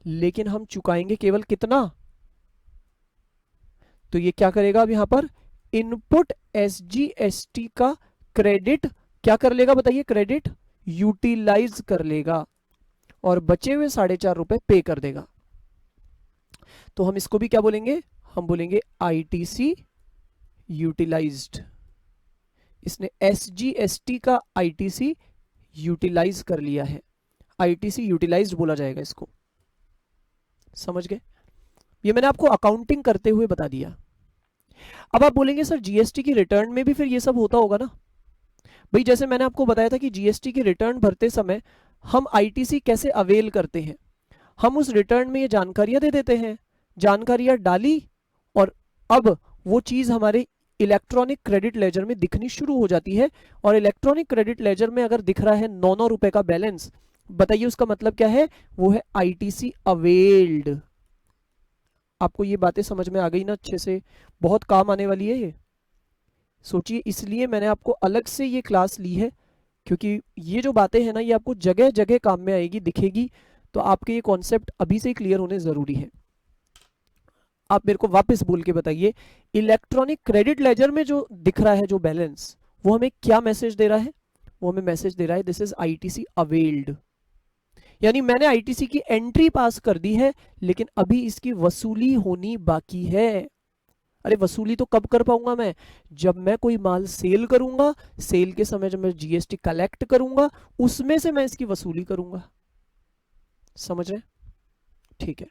लेकिन हम चुकाएंगे केवल कितना? तो ये क्या करेगा अब यहां पर? इनपुट एसजीएसटी का क्रेडिट क्या कर लेगा बताइए? क्रेडिट यूटिलाइज कर लेगा और बचे हुए 4.5 रुपए पे कर देगा। तो हम इसको भी क्या बोलेंगे? हम बोलेंगे आईटीसी यूटिलाइज्ड। इसने एसजीएसटी का आईटीसी यूटिलाइज कर लिया है, आईटीसी यूटिलाइज्ड बोला जाएगा इसको। समझ गए? ये मैंने आपको अकाउंटिंग करते हुए बता दिया। अब आप बोलेंगे सर जीएसटी की रिटर्न में भी फिर ये सब होता होगा ना? भाई जैसे मैंने आपको बताया था कि जीएसटी की रिटर्न भरते समय हम आईटीसी कैसे अवेल करते हैं। हम उस रिटर्न में ये जानकारियां दे देते हैं, जानकारियां डाली और अब वो चीज हमारे इलेक्ट्रॉनिक क्रेडिट लेजर में दिखनी शुरू हो जाती है। और इलेक्ट्रॉनिक क्रेडिट लेजर में अगर दिख रहा है 9 रुपए का बैलेंस, बताइए उसका मतलब क्या है? वो है आईटीसी अवेल्ड। आपको ये बातें समझ में आ गई ना अच्छे से? बहुत काम आने वाली है ये, सोचिए। इसलिए मैंने आपको अलग से ये क्लास ली है, क्योंकि ये जो बातें हैं ना ये आपको जगह जगह काम में आएगी, दिखेगी। तो आपके ये कॉन्सेप्ट अभी से क्लियर होने जरूरी है। आप मेरे को वापस बोल के बताइए, इलेक्ट्रॉनिक क्रेडिट लेजर में जो दिख रहा है जो बैलेंस, वो हमें क्या मैसेज दे रहा है? वो हमें मैसेज दे रहा है दिस इज आईटीसी अवेल्ड। यानी मैंने आईटीसी की एंट्री पास कर दी है, लेकिन अभी इसकी वसूली होनी बाकी है। अरे वसूली तो कब कर पाऊंगा मैं? जब मैं कोई माल सेल करूंगा, सेल के समय जब मैं जीएसटी कलेक्ट करूंगा, उसमें से मैं इसकी वसूली करूंगा। समझ रहे? ठीक है।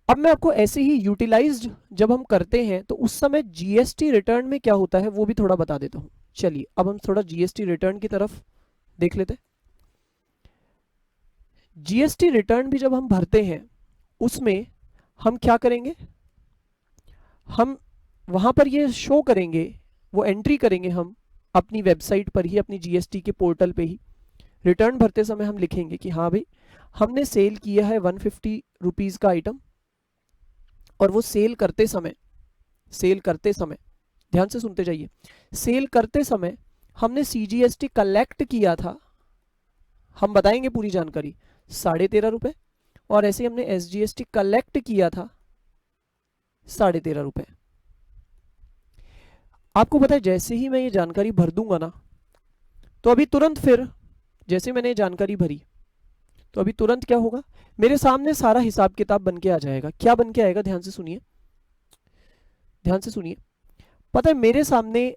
अब मैं आपको ऐसे ही यूटिलाइज्ड जब हम करते हैं तो उस समय जीएसटी रिटर्न में क्या होता है वो भी थोड़ा बता देता हूं। चलिए अब हम थोड़ा जीएसटी रिटर्न की तरफ देख लेते हैं। जीएसटी रिटर्न भी जब हम भरते हैं उसमें हम क्या करेंगे? हम वहां पर ये शो करेंगे, वो एंट्री करेंगे हम अपनी वेबसाइट पर ही, अपनी जीएसटी के पोर्टल पे ही। रिटर्न भरते समय हम लिखेंगे कि हाँ भाई हमने सेल किया है 150 रुपीज का आइटम, और वो सेल करते समय ध्यान से सुनते जाइए, सेल करते समय हमने सीजीएसटी कलेक्ट किया था, हम बताएंगे पूरी जानकारी, 13.5 रुपए। और ऐसे हमने एसजीएसटी कलेक्ट किया था 13.5 रुपए। आपको पता है जैसे ही मैं ये जानकारी भर दूंगा ना, तो अभी तुरंत फिर जैसे मैंने ये जानकारी भरी तो अभी तुरंत क्या होगा? मेरे सामने सारा हिसाब किताब बन के आ जाएगा। क्या बन के आएगा? ध्यान से सुनिए, ध्यान से सुनिए। पता है मेरे सामने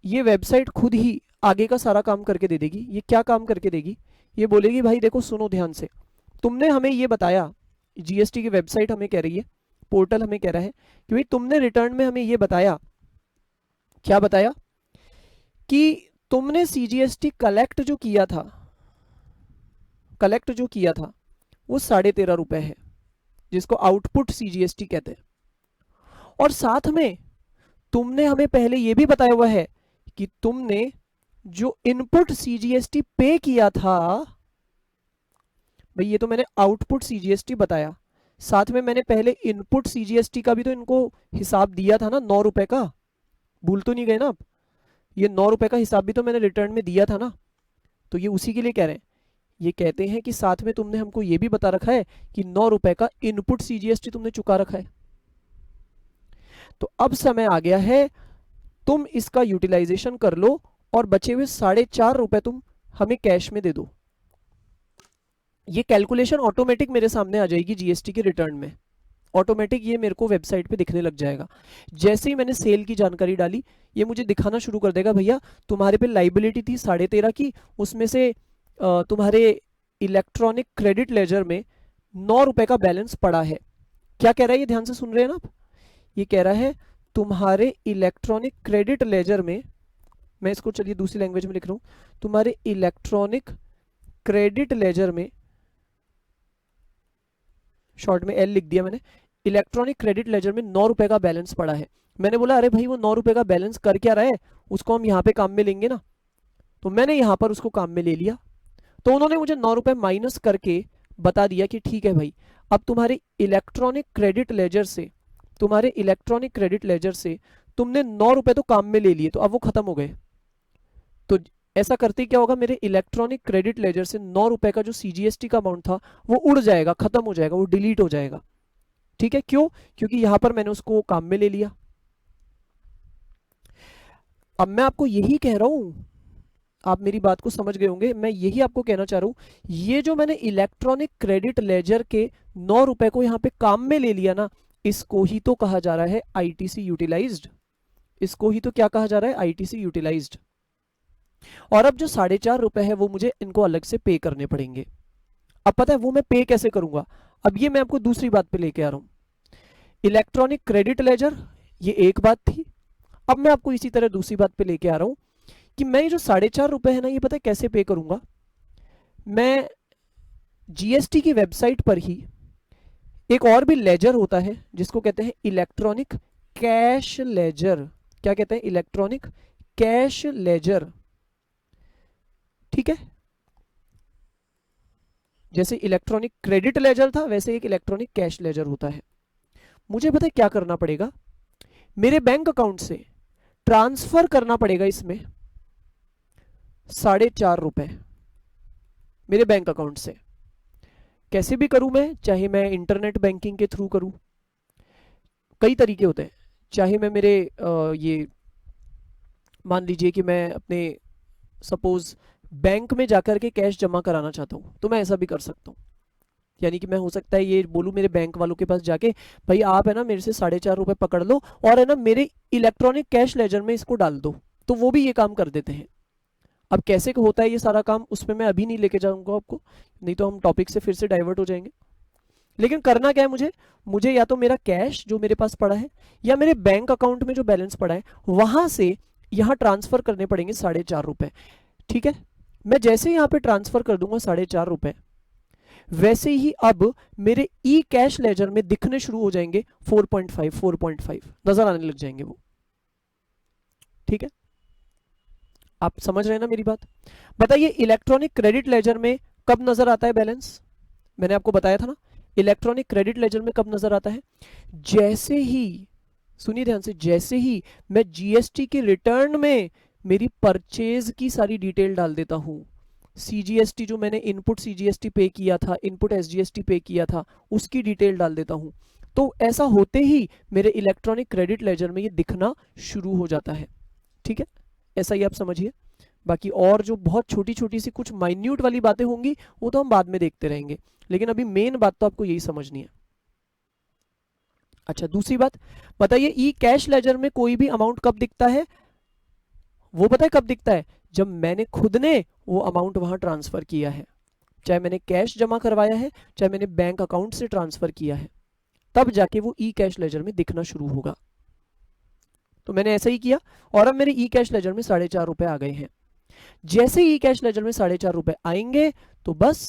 ये वेबसाइट खुद ही आगे का सारा काम करके दे देगी। ये क्या काम करके देगी? ये बोलेगी भाई देखो सुनो ध्यान से, तुमने हमें ये बताया, जीएसटी की वेबसाइट हमें कह रही है, पोर्टल हमें कह रहा है कि भाई तुमने रिटर्न में हमें ये बताया, क्या बताया? कि तुमने सीजीएसटी कलेक्ट जो किया था वो 13.5 रुपए है, जिसको आउटपुट सीजीएसटी कहते हैं। और साथ में तुमने हमें पहले ये भी बताया हुआ है कि तुमने जो इनपुट सीजीएसटी पे किया था, भाई ये तो मैंने आउटपुट सीजीएसटी बताया, साथ में मैंने पहले इनपुट सीजीएसटी का भी तो इनको हिसाब दिया था ना, 9 रुपए का। भूल तो नहीं गए ना आप? ये 9 रुपए का हिसाब भी तो मैंने रिटर्न में दिया था ना। तो ये उसी के लिए कह रहे हैं, ये कहते हैं कि साथ में तुमने हमको ये भी बता रखा है कि 9 रुपए का इनपुट सीजीएसटी तुमने चुका रखा है। तो अब समय आ गया है, तुम इसका यूटिलाइजेशन कर लो और बचे हुए 4.5 रुपए तुम हमें कैश में दे दो। ये कैलकुलेशन ऑटोमेटिक मेरे सामने आ जाएगी जीएसटी के रिटर्न में, ऑटोमेटिक ये मेरे को वेबसाइट पे दिखने लग जाएगा। जैसे ही मैंने सेल की जानकारी डाली, ये मुझे दिखाना शुरू कर देगा भैया तुम्हारे पे लाइबिलिटी थी 13.5 की, उसमें से तुम्हारे इलेक्ट्रॉनिक क्रेडिट लेजर में 9 रुपए का बैलेंस पड़ा है। क्या कह रहा है ये, ध्यान से सुन रहे हैं ना आप? ये कह रहा है तुम्हारे इलेक्ट्रॉनिक क्रेडिट लेजर में, मैं इसको चलिए दूसरी लैंग्वेज में लिख रहा हूं, तुम्हारे इलेक्ट्रॉनिक क्रेडिट लेजर में, शॉर्ट में एल लिख दिया मैंने, इलेक्ट्रॉनिक क्रेडिट लेजर में 9 रुपए का बैलेंस पड़ा है। मैंने बोला अरे भाई वो 9 रुपए का बैलेंस कर क्या रहा है, उसको हम यहाँ पे काम में लेंगे ना, तो मैंने यहाँ पर उसको काम में ले लिया। तो उन्होंने मुझे 9 रुपए माइनस करके बता दिया कि ठीक है भाई, अब तुम्हारे इलेक्ट्रॉनिक क्रेडिट लेजर से, तुम्हारे इलेक्ट्रॉनिक क्रेडिट लेजर से तुमने 9 रुपए तो काम में ले लिए, तो अब वो खत्म हो गए। तो ऐसा करते क्या होगा, मेरे इलेक्ट्रॉनिक क्रेडिट लेजर से 9 रुपए का जो सीजीएसटी का अमाउंट था वो उड़ जाएगा, खत्म हो जाएगा, वो डिलीट हो जाएगा। ठीक है, क्यों? क्योंकि यहां पर मैंने उसको काम में ले लिया। अब मैं आपको यही कह रहा हूं, आप मेरी बात को समझ गए होंगे, मैं यही आपको कहना चाह रहा हूं, ये जो मैंने इलेक्ट्रॉनिक क्रेडिट लेजर के 9 रुपए को यहां पे काम में ले लिया ना, इसको ही तो कहा जा रहा है आईटीसी यूटिलाइज्ड। इसको ही तो क्या कहा जा रहा है, आईटीसी यूटिलाइज्ड। और अब जो 4.5 रुपए है वो मुझे इनको अलग से पे करने पड़ेंगे। अब पता है वो मैं पे कैसे करूंगा, अब ये मैं आपको दूसरी बात पे लेके आ रहा हूं। इलेक्ट्रॉनिक क्रेडिट लेजर ये एक बात थी, अब मैं आपको इसी तरह दूसरी बात पे लेके आ रहा हूं कि मैं ये जो 4.5 रुपए है ना, ये पता है कैसे पे करूंगा। मैं जीएसटी की वेबसाइट पर ही एक और भी लेजर होता है जिसको कहते हैं इलेक्ट्रॉनिक कैश लेजर। क्या कहते हैं, इलेक्ट्रॉनिक कैश लेजर। ठीक है, जैसे इलेक्ट्रॉनिक क्रेडिट लेजर था वैसे एक इलेक्ट्रॉनिक कैश लेजर होता है। मुझे पता है क्या करना पड़ेगा, मेरे बैंक अकाउंट से ट्रांसफर करना पड़ेगा इसमें 4.5 रुपए मेरे बैंक अकाउंट से। कैसे भी करूं मैं, चाहे मैं इंटरनेट बैंकिंग के थ्रू करूं, कई तरीके होते हैं, चाहे मैं मेरे ये मान लीजिए कि मैं अपने सपोज बैंक में जाकर के कैश जमा कराना चाहता हूं, तो मैं ऐसा भी कर सकता हूं। यानी कि मैं हो सकता है ये बोलूं मेरे बैंक वालों के पास जाके, भाई आप है ना मेरे से 4.5 रुपए पकड़ लो और है ना मेरे इलेक्ट्रॉनिक कैश लेजर में इसको डाल दो, तो वो भी ये काम कर देते हैं। अब कैसे होता है ये सारा काम, उसमें मैं अभी नहीं लेके जाऊंगा आपको, नहीं तो हम टॉपिक से फिर से डाइवर्ट हो जाएंगे। लेकिन करना क्या है मुझे या तो मेरा कैश जो मेरे पास पड़ा है या मेरे बैंक अकाउंट में जो बैलेंस पड़ा है वहां से यहां ट्रांसफर करने पड़ेंगे 4.5 रुपए। ठीक है, मैं जैसे ही यहां पे ट्रांसफर कर दूंगा 4.5 रुपए, वैसे ही अब मेरे ई कैश लेजर में दिखने शुरू हो जाएंगे 4.5 नजर आने लग जाएंगे वो। ठीक है, आप समझ रहे हैं ना मेरी बात? बताइए इलेक्ट्रॉनिक क्रेडिट लेजर में कब नजर आता है बैलेंस? मैंने आपको बताया था ना, इलेक्ट्रॉनिक क्रेडिट लेजर में कब नजर आता है, जैसे ही, सुनिए ध्यान से, जैसे ही मैं जीएसटी के रिटर्न में मेरी परचेज की सारी डिटेल डाल देता हूं, सीजीएसटी जो मैंने इनपुट सीजीएसटी पे किया था, इनपुट एसजीएसटी पे किया था, उसकी डिटेल डाल देता हूं, तो ऐसा होते ही मेरे इलेक्ट्रॉनिक क्रेडिट लेजर में ये दिखना शुरू हो जाता है। ठीक है, ऐसा ही आप समझिए। बाकी और जो बहुत छोटी छोटी सी कुछ माइन्यूट वाली बातें होंगी वो तो हम बाद में देखते रहेंगे, लेकिन अभी मेन बात तो आपको यही समझनी है। अच्छा, दूसरी बात बताइए, ई कैश लेजर में कोई भी अमाउंट कब दिखता है? वो पता है कब दिखता है, जब मैंने खुद ने वो अमाउंट वहां ट्रांसफर किया है, चाहे मैंने कैश जमा करवाया है चाहे मैंने बैंक अकाउंट से ट्रांसफर किया है, तब जाके वो ई कैश लेजर में दिखना शुरू होगा। तो मैंने ऐसा ही किया और अब मेरे ई कैश लेजर में 4.5 रुपए आ गए हैं। जैसे ई कैश लेजर में 4.5 रुपए आएंगे तो बस,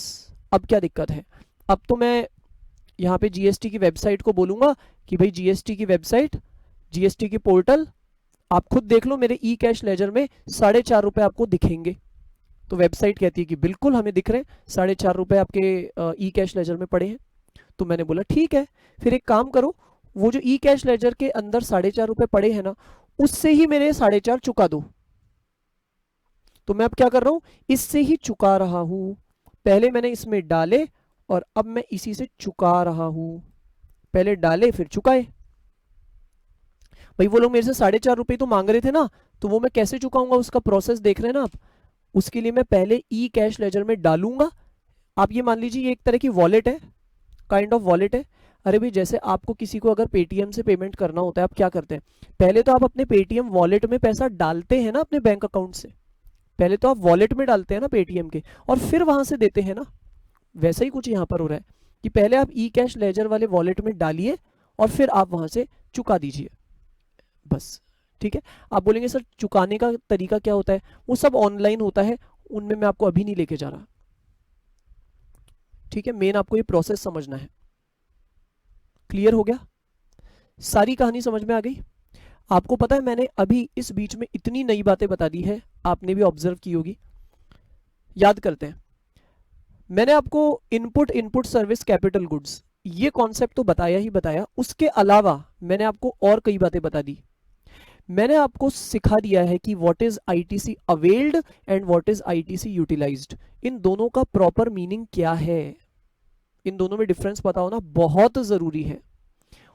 अब क्या दिक्कत है, अब तो मैं यहाँ पे जीएसटी की वेबसाइट को बोलूंगा कि भाई जीएसटी की वेबसाइट, जीएसटी की पोर्टल, आप खुद देख लो मेरे ई कैश लेजर में 4.5 रुपए आपको दिखेंगे। तो वेबसाइट कहती है कि बिल्कुल हमें दिख रहे हैं, 4.5 रुपए आपके ई कैश लेजर में पड़े हैं। तो मैंने बोला ठीक है, फिर एक काम करो, वो जो ई कैश लेजर के अंदर 4.5 रुपए पड़े हैं ना, उससे ही मेरे 4.5 चुका दो। तो मैं अब क्या कर रहा हूं, इससे ही चुका रहा हूं। पहले मैंने इसमें डाले और अब मैं इसी से चुका रहा हूं, पहले डाले फिर चुकाए। भाई वो लोग मेरे से 4.5 रुपए तो मांग रहे थे ना, तो वो मैं कैसे चुकाऊंगा, उसका प्रोसेस देख रहे हैं ना आप। उसके लिए मैं पहले ई कैश लेजर में डालूंगा। आप ये मान लीजिए ये एक तरह की वॉलेट है, काइंड ऑफ वॉलेट है। अरे भाई जैसे आपको किसी को अगर पेटीएम से पेमेंट करना होता है, आप क्या करते हैं, पहले तो आप अपने पेटीएम वॉलेट में पैसा डालते हैं ना अपने बैंक अकाउंट से, पहले तो आप वॉलेट में डालते हैं ना पेटीएम के, और फिर वहां से देते हैं ना। वैसा ही कुछ यहाँ पर हो रहा है कि पहले आप ई कैश लेजर वाले वॉलेट में डालिए और फिर आप वहां से चुका दीजिए, बस। ठीक है। आप बोलेंगे सर चुकाने का तरीका क्या होता है, वो सब ऑनलाइन होता है, उनमें मैं आपको अभी नहीं लेके जा रहा। ठीक है, मेन आपको ये प्रोसेस समझना है। क्लियर हो गया? सारी कहानी समझ में आ गई? आपको पता है मैंने अभी इस बीच में इतनी नई बातें बता दी है, आपने भी ऑब्जर्व की होगी। याद करते हैं, मैंने आपको इनपुट सर्विस कैपिटल गुड्स ये कॉन्सेप्ट तो बताया ही बताया, उसके अलावा मैंने आपको और कई बातें बता दी। मैंने आपको सिखा दिया है कि what is ITC availed and what is ITC utilised, इन दोनों का प्रॉपर मीनिंग क्या है, इन दोनों में डिफरेंस पता होना बहुत जरूरी है।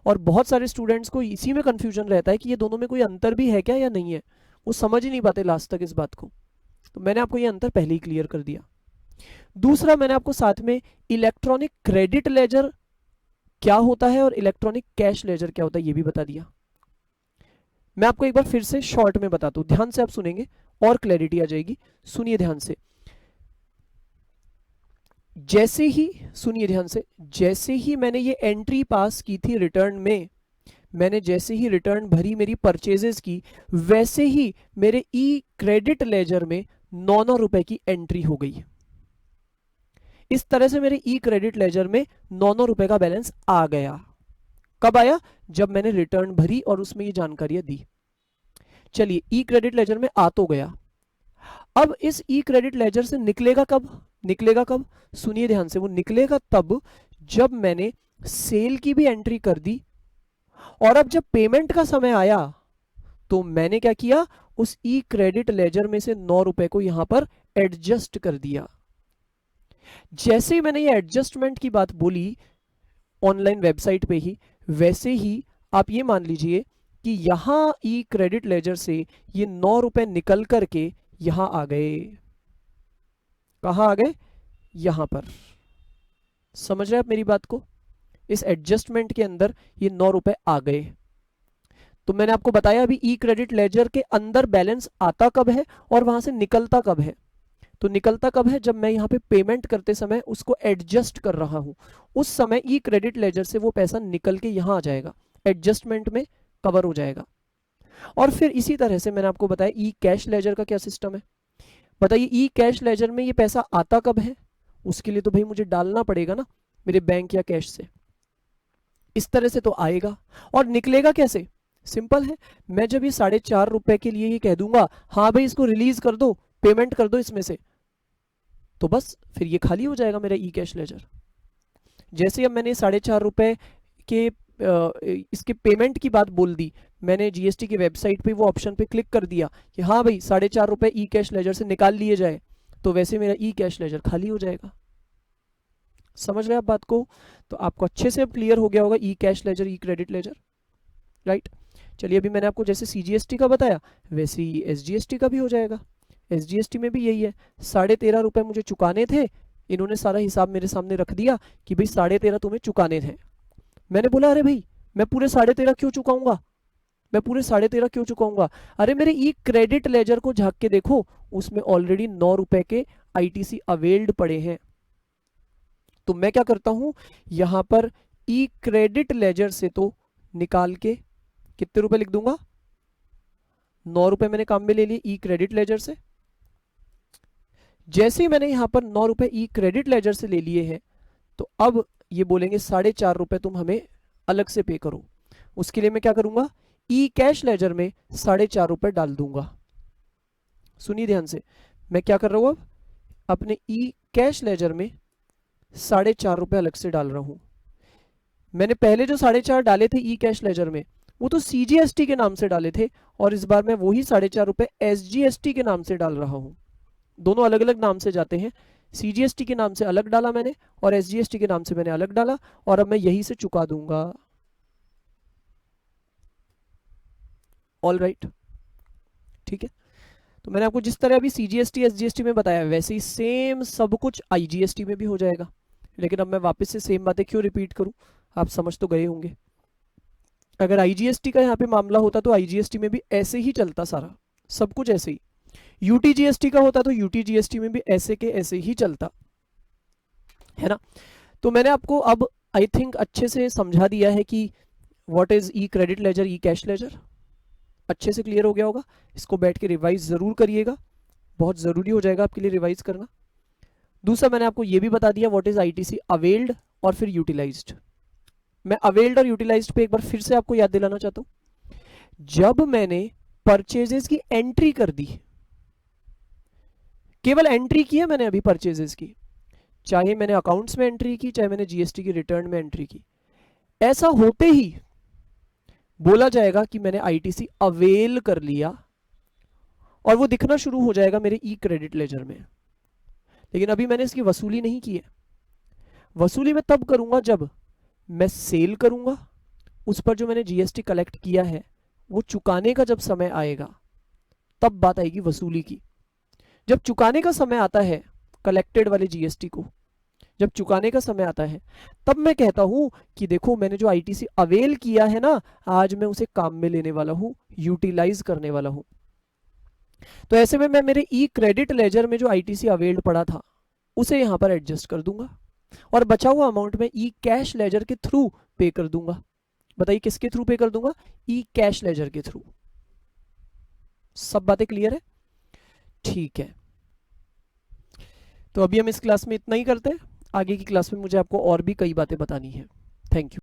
और बहुत सारे स्टूडेंट्स को इसी में कंफ्यूजन रहता है कि ये दोनों में कोई अंतर भी है क्या या नहीं है, वो समझ ही नहीं पाते लास्ट तक इस बात को। तो मैंने आपको ये अंतर पहले ही क्लियर कर दिया। दूसरा, मैंने आपको साथ में इलेक्ट्रॉनिक क्रेडिट लेजर क्या होता है और इलेक्ट्रॉनिक कैश लेजर क्या होता है ये भी बता दिया। मैं आपको एक बार फिर से शॉर्ट में बताता हूं, ध्यान से आप सुनेंगे और क्लैरिटी आ जाएगी। सुनिए ध्यान से, जैसे ही सुनिए ध्यान से, जैसे ही मैंने ये एंट्री पास की थी रिटर्न में, मैंने जैसे ही रिटर्न भरी मेरी परचेजेस की, वैसे ही मेरे ई क्रेडिट लेजर में 9 रुपए की एंट्री हो गई। इस तरह से मेरे ई क्रेडिट लेजर में 9 रुपए का बैलेंस आ गया। कब आया? जब मैंने रिटर्न भरी और उसमें ये जानकारियां दी। चलिए, ई क्रेडिट लेजर में आ तो गया, अब इस ई क्रेडिट लेजर से निकलेगा कब? निकलेगा कब? सुनिए ध्यान से, वो निकलेगा तब जब मैंने सेल की भी एंट्री कर दी, और अब जब पेमेंट का समय आया तो मैंने क्या किया, उस ई क्रेडिट लेजर में से 9 रुपए को यहां पर एडजस्ट कर दिया। जैसे ही मैंने ये एडजस्टमेंट की बात बोली ऑनलाइन वेबसाइट पे ही, वैसे ही आप ये मान लीजिए कि यहां ई क्रेडिट लेजर से ये 9 रुपए निकल करके यहां आ गए। कहां आ गए? यहां पर। समझ रहे आप मेरी बात को? इस एडजस्टमेंट के अंदर ये 9 रुपए आ गए। तो मैंने आपको बताया अभी ई क्रेडिट लेजर के अंदर बैलेंस आता कब है और वहां से निकलता कब है। तो निकलता कब है? जब मैं यहाँ पे पेमेंट करते समय उसको एडजस्ट कर रहा हूं, उस समय ई क्रेडिट लेजर से वो पैसा निकल के यहां आ जाएगा, एडजस्टमेंट में कवर हो जाएगा। और फिर इसी तरह से मैंने आपको बताया ई कैश लेजर का क्या सिस्टम है। बताइए, ई कैश लेजर में ये पैसा आता कब है? उसके लिए तो भाई मुझे डालना पड़ेगा ना मेरे बैंक या कैश से। इस तरह से तो आएगा। और निकलेगा कैसे? सिंपल है, मैं जब ये 4.5 रुपए के लिए ये कह दूंगा हाँ भाई इसको रिलीज कर दो, पेमेंट कर दो इसमें से, तो बस फिर ये खाली हो जाएगा मेरा ई कैश लेजर। जैसे अब मैंने 4.5 रुपए के इसके पेमेंट की बात बोल दी, मैंने जीएसटी की वेबसाइट पे वो ऑप्शन पे क्लिक कर दिया कि हाँ भाई 4.5 रुपए ई कैश लेजर से निकाल लिए जाए, तो वैसे मेरा ई कैश लेजर खाली हो जाएगा। समझ रहे आप बात को? तो आपको अच्छे से अब क्लियर हो गया होगा ई कैश लेजर, ई क्रेडिट लेजर, राइट। चलिए, अभी मैंने आपको जैसे सीजीएसटी का बताया वैसे ही एसजीएसटी का भी हो जाएगा। एसजीएसटी में भी यही है, 13.5 रुपए मुझे चुकाने थे, इन्होंने सारा हिसाब मेरे सामने रख दिया कि भाई 13.5 तुम्हें चुकाने थे। मैंने बोला अरे भाई मैं पूरे 13.5 क्यों चुकाऊंगा, मैं पूरे 13.5 क्यों चुकाऊंगा? अरे मेरे ई क्रेडिट लेजर को झांक के देखो, उसमें ऑलरेडी 9 रुपए के आईटीसी अवेल्ड पड़े हैं। तो मैं क्या करता हूं, यहां पर ई क्रेडिट लेजर से तो निकाल के कितने रुपए लिख दूंगा? 9 रुपए मैंने काम में ले लिए ई क्रेडिट लेजर से। जैसे ही मैंने यहां पर 9 रुपए ई क्रेडिट लेजर से ले लिए हैं, तो अब ये बोलेंगे 4.5 रुपए तुम हमें अलग से पे करो। उसके लिए मैं क्या करूंगा, ई कैश लेजर में 4.5 रुपए डाल दूंगा। सुनिए ध्यान से, मैं क्या कर रहा हूं, अब अपने ई कैश लेजर में 4.5 रुपए अलग से डाल रहा हूं। मैंने पहले जो 4.5 डाले थे ई कैश लेजर में, वो तो सीजीएसटी के नाम से डाले थे, और इस बार मैं वही 4.5 रुपए एसजीएसटी के नाम से डाल रहा हूं। दोनों अलग अलग नाम से जाते हैं, सीजीएसटी के नाम से अलग डाला मैंने और एसजीएसटी के नाम से मैंने अलग डाला, और अब मैं यही से चुका दूंगा। ऑल राइट, ठीक है। तो मैंने आपको जिस तरह अभी सीजीएसटी एसजीएसटी में बताया वैसे ही सेम सब कुछ आईजीएसटी में भी हो जाएगा। लेकिन अब मैं वापस से सेम बातें क्यों रिपीट करूं, आप समझ तो गए होंगे। अगर आईजीएसटी का यहाँ पे मामला होता तो आईजीएसटी में भी ऐसे ही चलता, सारा सब कुछ ऐसे ही। यूटीजीएसटी का होता तो यूटीजीएसटी में भी ऐसे के ऐसे ही चलता, है ना। तो मैंने आपको अब आई थिंक अच्छे से समझा दिया है कि what is E credit ledger, E cash ledger, अच्छे से क्लियर हो गया होगा। इसको बैठ के रिवाइज जरूर करिएगा, बहुत जरूरी हो जाएगा आपके लिए रिवाइज करना। दूसरा मैंने आपको ये भी बता दिया व्हाट इज आईटीसी अवेल्ड और फिर यूटिलाइज्ड। मैं अवेल्ड और यूटिलाइज्ड पे एक बार फिर से आपको याद दिलाना चाहता हूं। जब मैंने परचेजेस की एंट्री कर दी, केवल एंट्री की है मैंने अभी परचेजेस की, चाहे मैंने अकाउंट्स में एंट्री की, चाहे मैंने जीएसटी की रिटर्न में एंट्री की, ऐसा होते ही बोला जाएगा कि मैंने आईटीसी अवेल कर लिया और वो दिखना शुरू हो जाएगा मेरे ई क्रेडिट लेजर में। लेकिन अभी मैंने इसकी वसूली नहीं की है। वसूली मैं तब करूंगा जब मैं सेल करूंगा, उस पर जो मैंने जीएसटी कलेक्ट किया है वो चुकाने का जब समय आएगा तब बात आएगी वसूली की। जब चुकाने का समय आता है कलेक्टेड वाले जीएसटी को, जब चुकाने का समय आता है तब मैं कहता हूं कि देखो मैंने जो आईटीसी अवेल किया है ना, आज मैं उसे काम में लेने वाला हूं, यूटिलाइज करने वाला हूं। तो ऐसे में मैं मेरे ई क्रेडिट लेजर में जो आईटीसी अवेल्ड पड़ा था उसे यहां पर एडजस्ट कर दूंगा और बचा हुआ अमाउंट में ई कैश लेजर के थ्रू पे कर दूंगा। बताइए किसके थ्रू पे कर दूंगा? ई कैश लेजर के थ्रू। सब बातें क्लियर है? ठीक है, तो अभी हम इस क्लास में इतना ही करते हैं। आगे की क्लास में मुझे आपको और भी कई बातें बतानी है। Thank you.